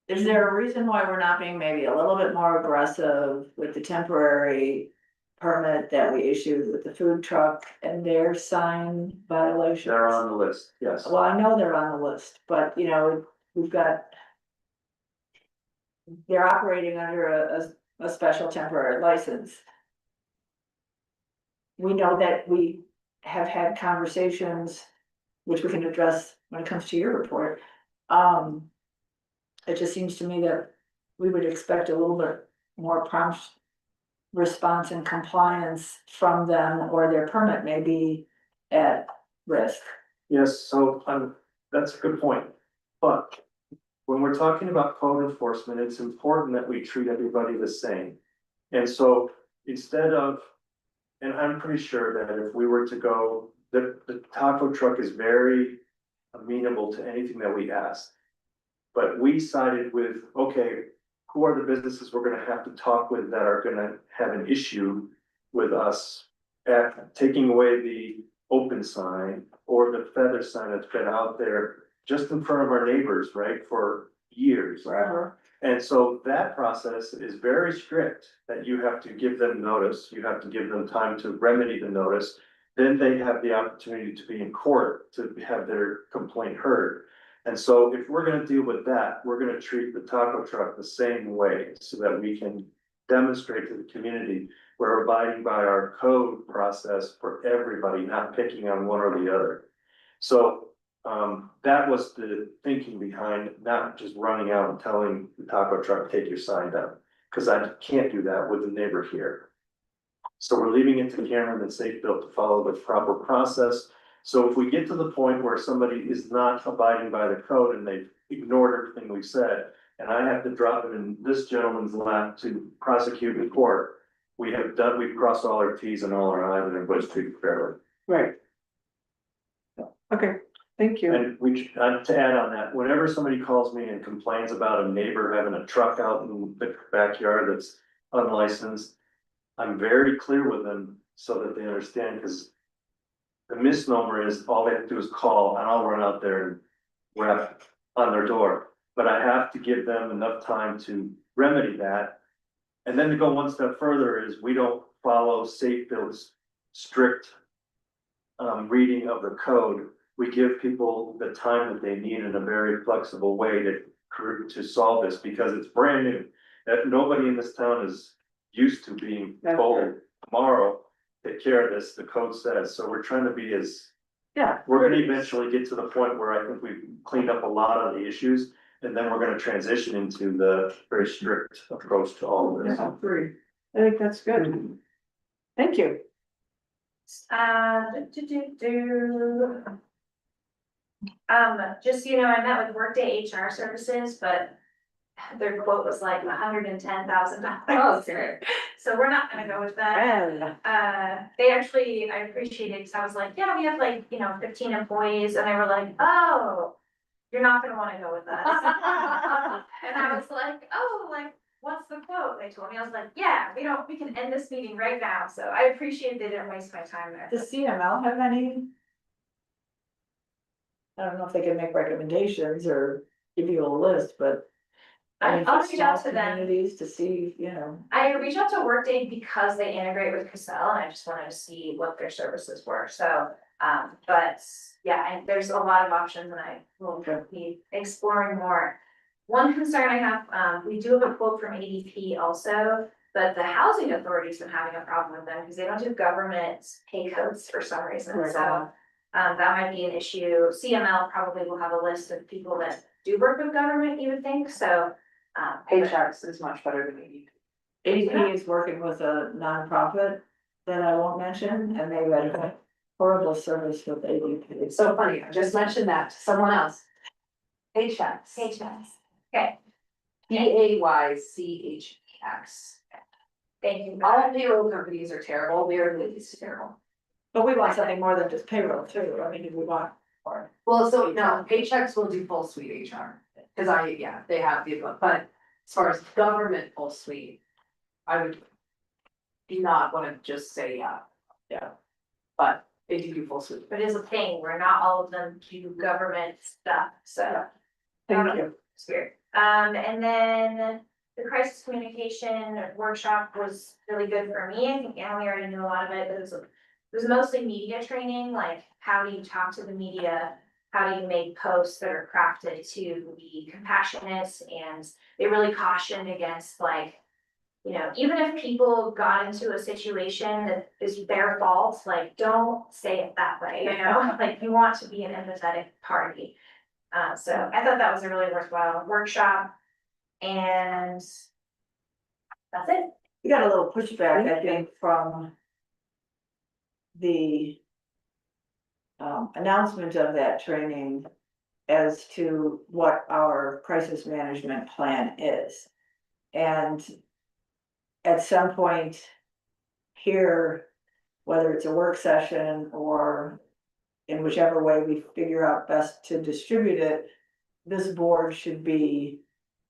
is there a reason why we're not being maybe a little bit more aggressive with the temporary permit that we issued with the food truck and their sign violations? They're on the list, yes. Well, I know they're on the list, but we've got. They're operating under a special temporary license. we know that we have had conversations, which we can address when it comes to your report. It just seems to me that we would expect a little bit more prompt response and compliance from them, or their permit may be at risk. Yes, so, that's a good point, but when we're talking about code enforcement, it's important that we treat everybody the same. And so instead of, and I'm pretty sure that if we were to go, the taco truck is very amenable to anything that we ask. But we sided with, okay, who are the businesses we're gonna have to talk with that are gonna have an issue with us at taking away the open sign or the feather sign that's been out there just in front of our neighbors, right, for years. Forever. And so that process is very strict, that you have to give them notice, you have to give them time to remedy the notice. Then they have the opportunity to be in court to have their complaint heard. And so if we're gonna deal with that, we're gonna treat the taco truck the same way so that we can demonstrate to the community we're abiding by our code process for everybody, not picking on one or the other. So that was the thinking behind not just running out and telling the taco truck, take your sign down, because I can't do that with the neighbor here. So we're leaving it to Cameron and Safe Built to follow the proper process. So if we get to the point where somebody is not abiding by the code and they've ignored everything we've said, and I have to drop it in this gentleman's lap to prosecute in court, we've crossed all our Ts and all our Is and everybody's treated fairly. Right. Okay, thank you. And to add on that, whenever somebody calls me and complains about a neighbor having a truck out in the backyard that's unlicensed, I'm very clear with them so that they understand, because the misnomer is all they have to do is call and I'll run out there and rap on their door. But I have to give them enough time to remedy that. And then to go one step further is we don't follow Safe Build's strict reading of the code. We give people the time that they need in a very flexible way to solve this, because it's brand new. That nobody in this town is used to being told tomorrow, take care of this, the code says. So we're trying to be we're gonna eventually get to the point where I think we've cleaned up a lot of the issues. And then we're gonna transition into the very strict approach to all of this. Yeah, agree. I think that's good. Thank you. Just, so you know, I met with Workday HR Services, but their quote was like $110,000. Oh, sure. So we're not gonna go with that. They actually, I appreciate it, because I was like, yeah, we have like, 15 employees, and they were like, oh, you're not gonna wanna go with us. And I was like, oh, like, what's the quote? They told me, I was like, yeah, we can end this meeting right now, so I appreciate they didn't waste my time there. Does CML have any? I don't know if they can make recommendations or give you a list, but. I mean, I'll for reach out small to them. communities to see, I reached out to Workday because they integrate with Cassell, and I just wanted to see what their services were, so, but, yeah, and there's a lot of options, and I will be exploring more. One concern I have, we do have a quote from ADP also, but the housing authority's been having a problem with them, because they don't do government pay codes for some reason, Right. so. That might be an issue. CML probably will have a list of people that do work with government, you would think, so. Paychecks is much better than ADP. ADP is working with a nonprofit that I won't mention, and they've had a horrible service with ADP. It's so funny, I just mentioned that to someone else. Paychecks. Okay, PAYCHX. thank you. All payroll companies are terrible, we are the least terrible. But we want something more than just payroll too, I mean, we want more. Well, so no, Paychecks will do full suite HR, cause they have the, but as far as government full suite. I would not wanna just say, yeah, but they do full suite. But it is a thing where not all of them do government stuff, so. Thank you. It's weird. And then the crisis communication workshop was really good for me. I think Emily already knew a lot of it, but it was mostly media training, like how do you talk to the media? How do you make posts that are crafted to be compassionate? And they really cautioned against like you know, even if people got into a situation that is their fault, like, don't say it that way, you know, like, you want to be an empathetic party. So I thought that was a really worthwhile workshop, and that's it. We got a little pushback, I think, from the announcement of that training as to what our crisis management plan is. And at some point here, whether it's a work session or in whichever way we figure out best to distribute it, this board should be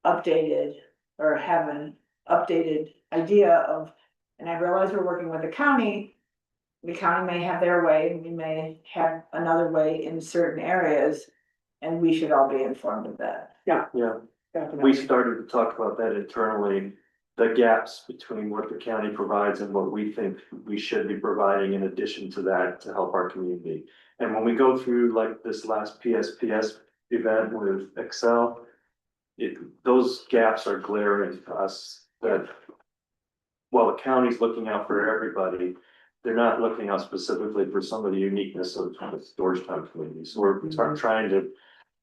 updated or have an updated idea of, and I realize we're working with the county may have their way, and we may have another way in certain areas, and we should all be informed of that. Yeah, Definitely. we started to talk about that internally, the gaps between what the county provides and what we think we should be providing in addition to that to help our community. And when we go through like this last PSPS event with Excel, those gaps are glaring to us that while the county's looking out for everybody, they're not looking out specifically for some of the uniqueness of the Georgetown community. So we're trying to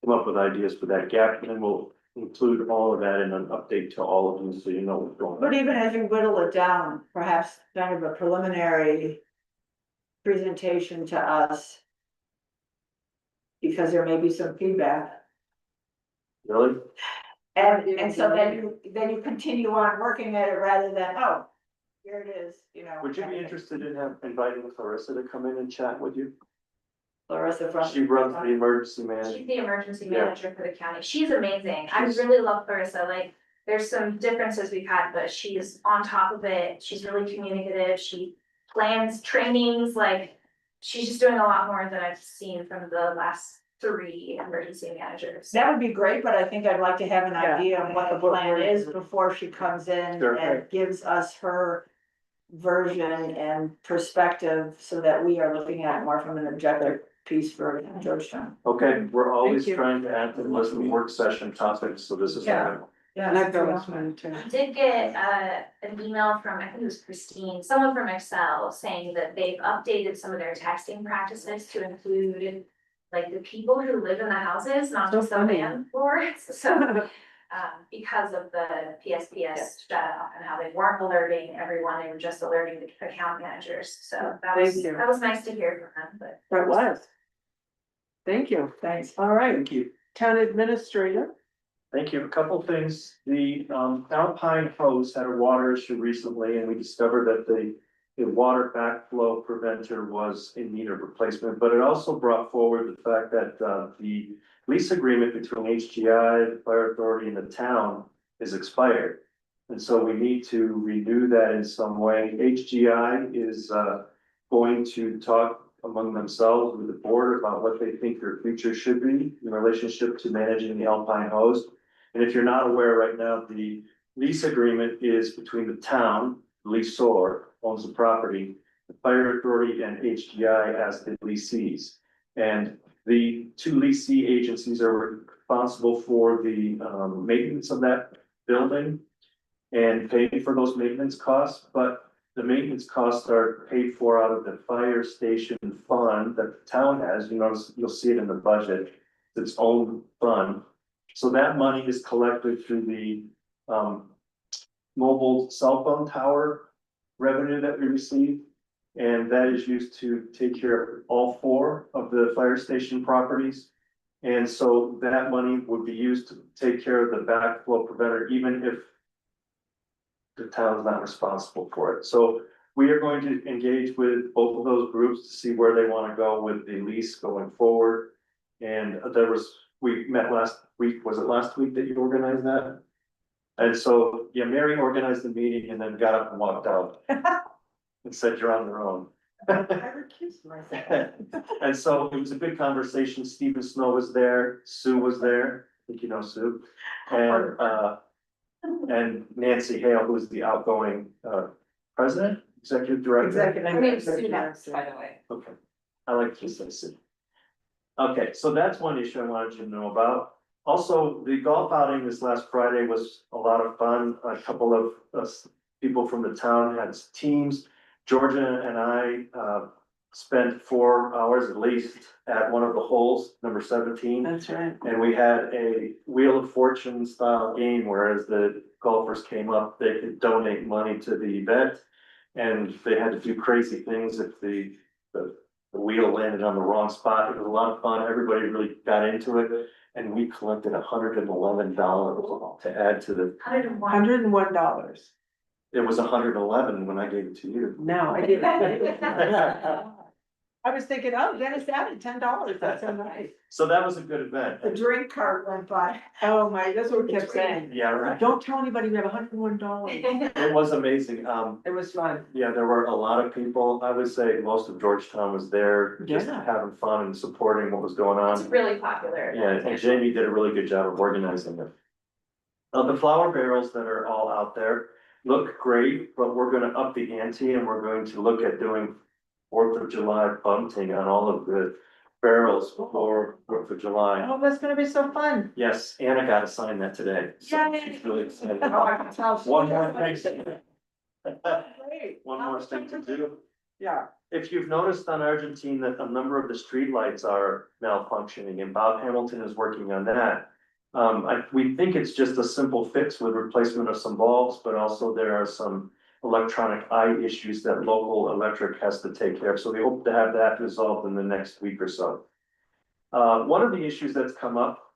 come up with ideas for that gap, and then we'll include all of that in an update to all of them, so you know what's going But on. even as you whittle it down, perhaps kind of a preliminary presentation to us, because there may be some feedback. Really? And so then you continue on working at it rather than, oh, here it is, you know. Would you be interested in inviting Clarissa to come in and chat with you? Larissa from. She runs the emergency She's management. the emergency Yeah. manager for the county. She's amazing. I She's- really love Clarissa. Like, there's some differences we've had, but she's on top of it. She's really communicative. She plans trainings, like, she's just doing a lot more than I've seen from the last 3 emergency managers. That would be great, but I think I'd like to have an Yeah. idea of what the plan is before she comes in Sure. and gives us her version and perspective so that we are looking at it more from an objective piece for Georgetown. Okay, we're always Thank you. trying to add to the list of work session topics, so this is. Yeah. Yeah. And I've got one too. I did get an email from, I think it was Christine, someone from Excel saying that they've updated some of their texting practices to include like the people who live in the houses, not So just the funny. landlords, so. Because of the PSPS shut and how they weren't alerting everyone, they were just alerting the account managers, so Thank you. that was nice to hear from them, but. That was. Thank you. Thanks. All right, Thank you. town administrator. Thank you. A couple things. The Alpine hose had a water issue recently, and we discovered that the water backflow preventer was in need of replacement, but it also brought forward the fact that the lease agreement between HGI, the fire authority, and the town is expired. And so we need to renew that in some way. HGI is going to talk among themselves with the board about what they think their future should be in relationship to managing the Alpine hose. And if you're not aware right now, the lease agreement is between the town, leaseor owns the property, the fire authority and HDI as the lessees. And the 2 lessee agencies are responsible for the maintenance of that building and paying for those maintenance costs, but the maintenance costs are paid for out of the fire station fund that the town has. You notice, you'll see it in the budget, its own fund. So that money is collected through the mobile cell phone tower revenue that we receive. And that is used to take care of all 4 of the fire station properties. And so that money would be used to take care of the backflow preventer, even if the town's not responsible for it. So we are going to engage with both of those groups to see where they want to go with the lease going forward. And we met last week, was it last week that you organized that? And so, yeah, Mary organized the meeting and then got up and walked out. And said, you're on your own. I recused myself. And so it was a good conversation. Stephen Snow was there, Sue was there, I think you know Sue. And Nancy Hale, who is the outgoing president, executive director. Her name's Sue Knox, by the way. Okay, I like to say Sue. Okay, so that's one issue I wanted you to know about. Also, the golf outing this last Friday was a lot of fun. A couple of people from the town had teams. Georgia and I spent 4 hours at least at one of the holes, number 17. That's right. And we had a Wheel of Fortune style game, whereas the golfers came up, they could donate money to the event. And they had to do crazy things if the wheel landed on the wrong spot. It was a lot of fun. Everybody really got into it. And we collected $111 to add to the, $101. it was 111 when I gave it to you. No, I didn't. I was thinking, oh, Dennis added $10. That's so nice. So that was a good event. The drink cart went by. Oh my, that's what we kept saying. Yeah, right. Don't tell anybody we have $101. It was amazing. It was fun. Yeah, there were a lot of people. I would say most of Georgetown was there, just Yeah. having fun and supporting what was going It's on. really popular. Yeah, and Jamie did a really good job of organizing it. The flower barrels that are all out there look great, but we're gonna up the ante and we're going to look at doing 4th of July bunting on all of the barrels before 4th of July. Oh, that's gonna be so fun. Yes, Anna got to sign that today. So Yay. she's really excited. Oh, I can tell. One more thing. Great. One more thing to do. Yeah. If you've noticed on Argentine that a number of the streetlights are malfunctioning and Bob Hamilton is working on that. We think it's just a simple fix with replacement of some bulbs, but also there are some electronic eye issues that local electric has to take care of. So we hope to have that resolved in the next week or so. One of the issues that's come up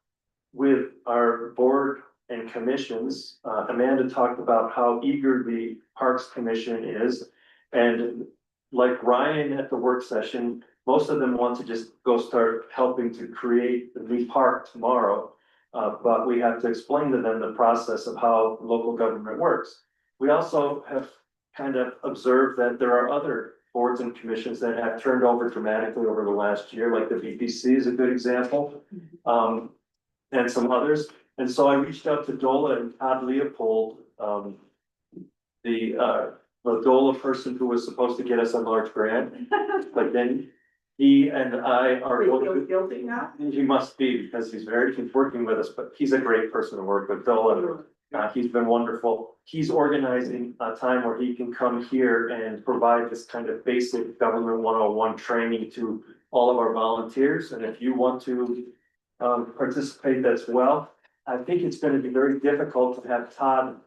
with our board and commissions, Amanda talked about how eager the Parks Commission is. And like Ryan at the work session, most of them want to just go start helping to create the new park tomorrow. But we have to explain to them the process of how local government works. We also have kind of observed that there are other boards and commissions that have turned over dramatically over the last year, like the VPC is a good example. And some others. And so I reached out to Dola and Todd Leopold, the Dola person who was supposed to get us a large grant. But then he and I are. You feel guilty now? He must be, because he's working with us, but he's a great person to work with, Dola. He's been wonderful. He's organizing a time where he can come here and provide this kind of basic government 101 training to all of our volunteers. And if you want to participate as well, I think it's going to be very difficult to have Todd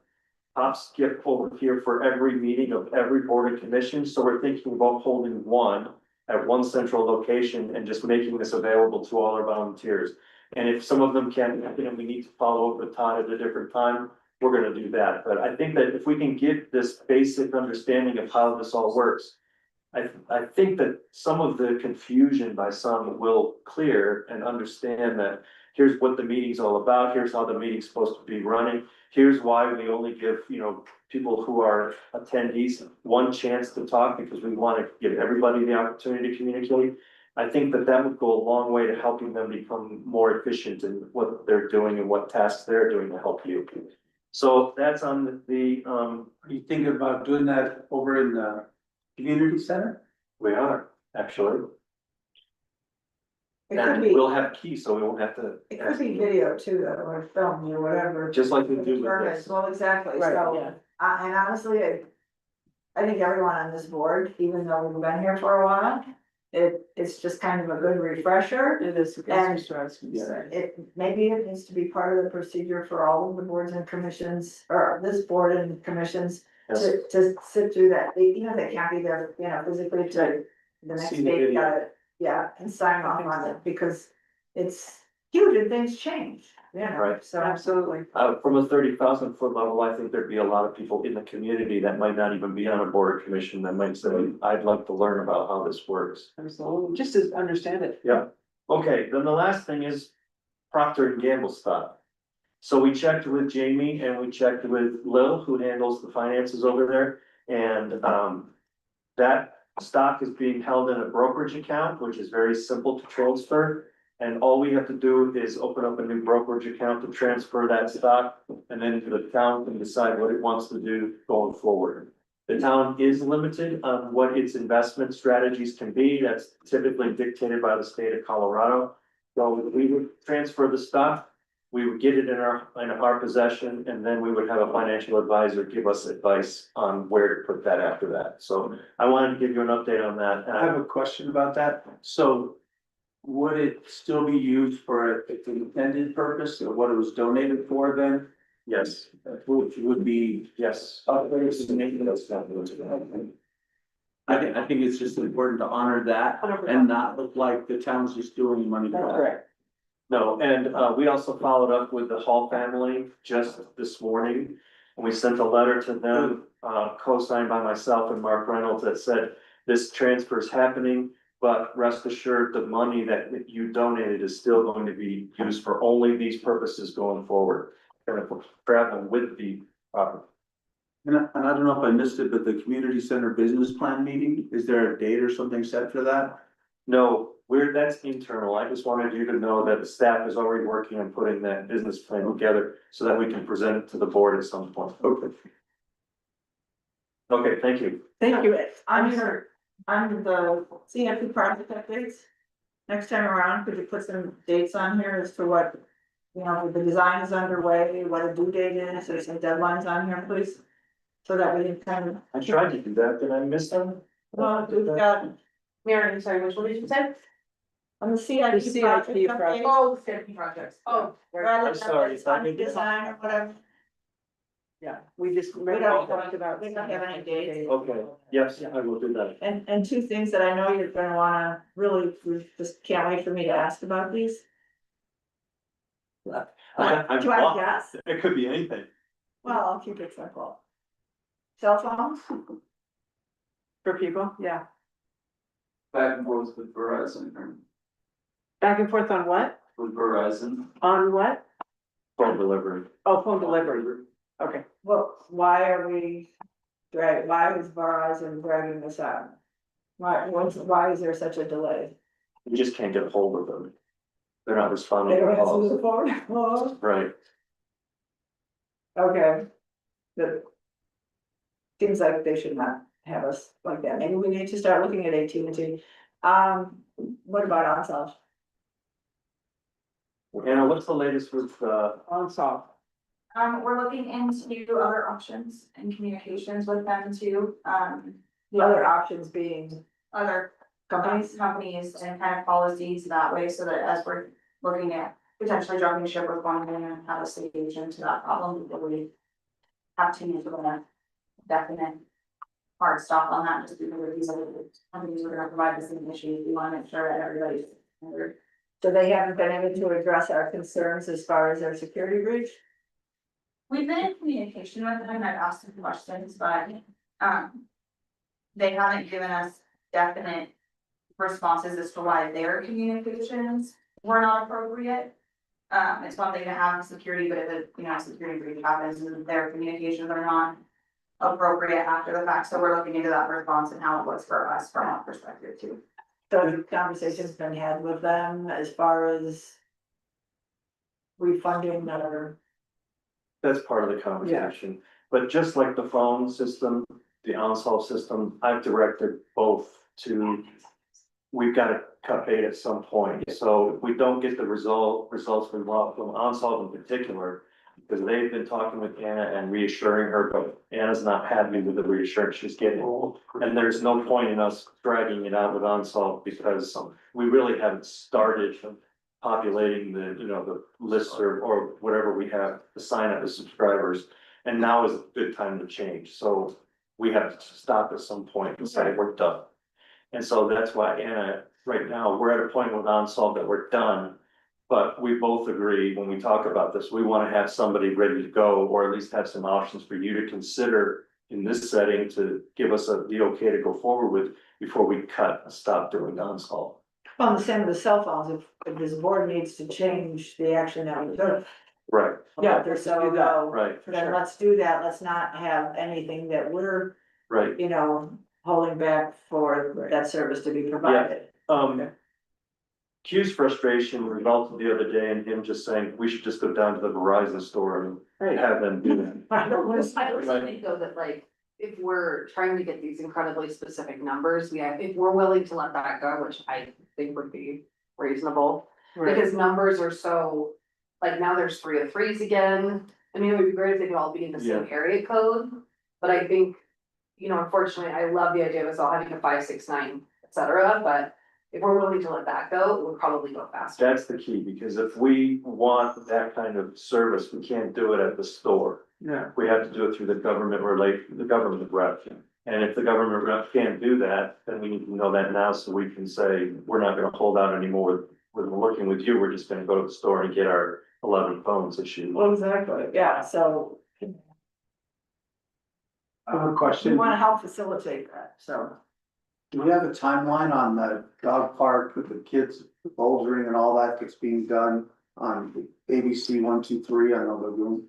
hop skip over here for every meeting of every board and commission. So we're thinking about holding one at one central location and just making this available to all our volunteers. And if some of them can't, we need to follow up with Todd at a different time, we're gonna do that. But I think that if we can get this basic understanding of how this all works, I think that some of the confusion by some will clear and understand that here's what the meeting's all about, here's how the meeting's supposed to be running, here's why we only give, people who are attendees one chance to talk, because we want to give everybody the opportunity to communicate. I think that that would go a long way to helping them become more efficient in what they're doing and what tasks they're doing to help you. So that's on the, Are you thinking about doing that over in the community center? we are, actually. It could And be, we'll have keys, so we won't have to. it could be video too, though, or film or whatever. Just like we do with this. Well, exactly, Right, so, yeah. and honestly, I think everyone on this board, even though we've been here for a while, it's just kind of a good refresher. It is. And- Yeah. Maybe it needs to be part of the procedure for all of the boards and commissions, or this board and commissions, Yes. to sit through that, they can't be there, physically to the next See the day, video. and sign off on it, because it's huge and things change, Right. so. Absolutely. From a 30,000 foot level, I think there'd be a lot of people in the community that might not even be on a board or commission that might say, I'd like to learn about how this works. Absolutely. Just to understand it. Yeah. Okay, then the last thing is Procter and Gamble stock. So we checked with Jamie and we checked with Lil, who handles the finances over there. And that stock is being held in a brokerage account, which is very simple to transfer. And all we have to do is open up a new brokerage account to transfer that stock. And then the town can decide what it wants to do going forward. The town is limited on what its investment strategies can be. That's typically dictated by the state of Colorado. So we would transfer the stock. we would get it in our possession, and then we would have a financial advisor give us advice on where to put that after that. So I wanted to give you an update on that. And I have a question about that. So would it still be used for its intended purpose or what it was donated for then? Yes, Which would be yes. upgrades and maintenance. I think it's just important to honor that and not look like the town's just doing money. That's correct. No, and we also followed up with the Hall family just this morning. And we sent a letter to them, co-signed by myself and Mark Reynolds, that said, this transfer is happening, but rest assured, the money that you donated is still going to be used for only these purposes going forward. And if we're traveling with the property. And I don't know if I missed it, but the community center business plan meeting, is there a date or something set for that? No, that's internal. I just wanted you to know that the staff is already working on putting that business plan together so that we can present it to the board at some point. Okay. Okay, thank you. Thank you. Under the CFP project updates, next time around, could you put some dates on here as to what, you know, the design is underway, what a due date is, there's some deadlines on here, please? So that we can kind of, I tried to do that. Did I miss them? well, we've got Mary, I'm sorry, which one did you say? on the The CIP CIP project project. updates. Oh, therapy projects. Oh, rather I'm than sorry, this if I under did that. design or whatever, Yeah, we just. we don't have any dates. Okay, yes, I will do that. And two things that I know you're gonna wanna really, we just can't wait for me to ask about these. I'm Do I guess? It could be anything. Well, I'll keep it simple. Cell phones? For people, yeah. Back and forth with Verizon, Back and forth on what? with Verizon. On what? Phone delivery. Oh, phone delivery. Okay. Well, why is Verizon dragging this out? Why is there such a delay? You just can't get a hold of them. They're not They responding don't to answer calls. the phone? Oh, Right. okay. That seems like they should not have us like that. Maybe we need to start looking at AT&T. What about ourselves? Anna, what's the latest with, Unsolved. We're looking into other options and communications with them too, The other options being other companies and kind of policies that way, so that as we're looking at potentially jumping ship with one, we're gonna have a solution to that problem before we have to use a definite hard stop on that, just because of these other companies are gonna provide the same issue. We wanna make sure that everybody's covered. so they haven't been able to address our concerns as far as our security breach? We've been in communication with them, I've asked them questions, but, they haven't given us definite responses as to why their communications were not appropriate. It's one thing to have security, but if a security breach happens and their communications are not appropriate after the fact, so we're looking into that response and how it looks for us from that perspective too. So the conversation's been had with them as far as refunding or, that's part of the conversation. But just like the phone system, the OnSolve system, I've directed both to, we've got to cut bait at some point. So if we don't get the results we want from OnSolve in particular, because they've been talking with Anna and reassuring her, but Anna's not happy with the reassurance she's getting. And there's no point in us dragging it out with OnSolve because we really haven't started populating the list or whatever we have to sign up as subscribers. And now is a good time to change. So we have to stop at some point and say we're done. And so that's why Anna, right now, we're at a point with OnSolve that we're done. But we both agree when we talk about this, we want to have somebody ready to go, or at least have some options for you to consider in this setting to give us the okay to go forward with before we cut and stop doing OnSolve. well, the same with the cell phones, if this board needs to change the action that we took. Right, Yeah, there's so go, right, for then sure. let's do that, let's not have anything that we're, Right. holding back for that service to be provided. Q's frustration resulted the other day in him just saying, we should just go down to the Verizon store and have them do that. I don't want I to. also think though that like, if we're trying to get these incredibly specific numbers, if we're willing to let that go, which I think would be reasonable. Because numbers are so, like now there's 303s again. I mean, it would be great if they could all be in the same area code, but I think, you know, unfortunately, I love the idea of us all having a 569, et cetera, but if we're willing to let that go, it would probably go faster. That's the key, because if we want that kind of service, we can't do it at the store. Yeah. We have to do it through the government the government rep. And if the government rep can't do that, then we need to know that now, so we can say, we're not gonna hold out anymore. We're working with you, we're just gonna go to the store and get our 11 phones issued. Well, exactly, yeah, so. I have a We question. wanna help facilitate that, so. Do we have a timeline on the dog park with the kids bouldering and all that that's being done on ABC 123 on the lagoon?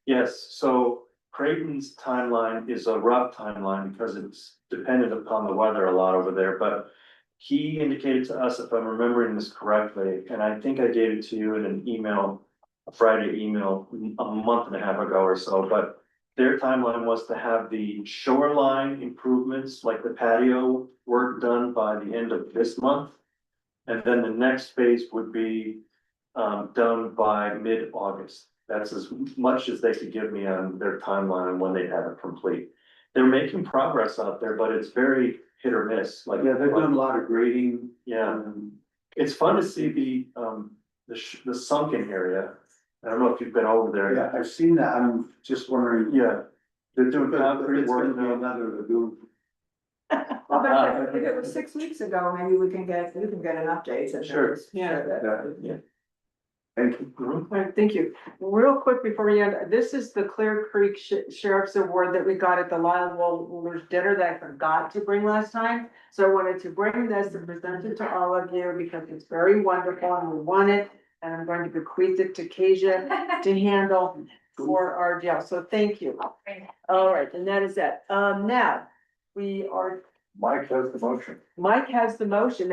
Yes, so Creighton's timeline is a rough timeline because it's dependent upon the weather a lot over there, but he indicated to us, if I'm remembering this correctly, and I think I gave it to you in an email, a Friday email, a month and a half ago or so, but their timeline was to have the shoreline improvements, like the patio work, done by the end of this month. And then the next phase would be done by mid-August. That's as much as they could give me on their timeline and when they have it complete. They're making progress out there, but it's very hit or miss, like. Yeah, they're doing a lot of grading. Yeah, it's fun to see the sunken area. I don't know if you've been over there. Yeah, I've seen that. I'm just wondering. Yeah, they're doing concrete It's gonna work be now. another lagoon. Well, but if it was 6 weeks ago, maybe you can get an update. and Sure. just Yeah. share that. Yeah. Thank you. All right, thank you. Real quick before we end, this is the Clear Creek Sheriff's Award that we got at the Lyle Rulers dinner that I forgot to bring last time. So I wanted to bring this and present it to all of you because it's very wonderful and we won it. And I'm going to bequeath it to Kasia to handle for our jail. So thank you. All right, and that is it. Now, we are, Mike has the motion. Mike has the motion.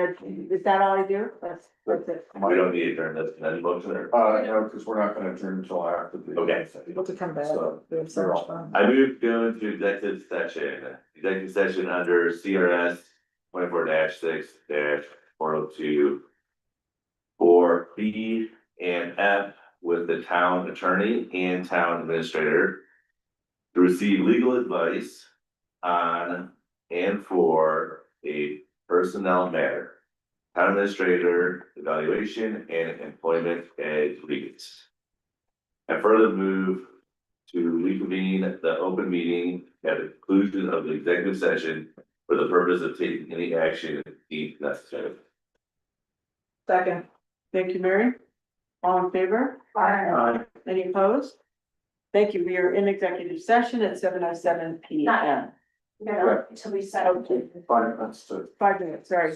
Is that all I do? That's it. We don't need to turn this, any motion there. No, because we're not gonna adjourn until after the. Okay. People to come back. So, We have so much fun. I move to go into executive session under CRS 24-6-402. For B and F with the town attorney and town administrator. To receive legal advice on and for a personnel matter. Town administrator evaluation and employment agreements. And further move to reconvene the open meeting at the conclusion of the executive session for the purpose of taking any action deemed necessary. Second. Thank you, Mary. All in favor? Any opposed? Thank you. We are in executive session at 7:07 PM. Until we settle. Fine, that's. 5 minutes, sorry.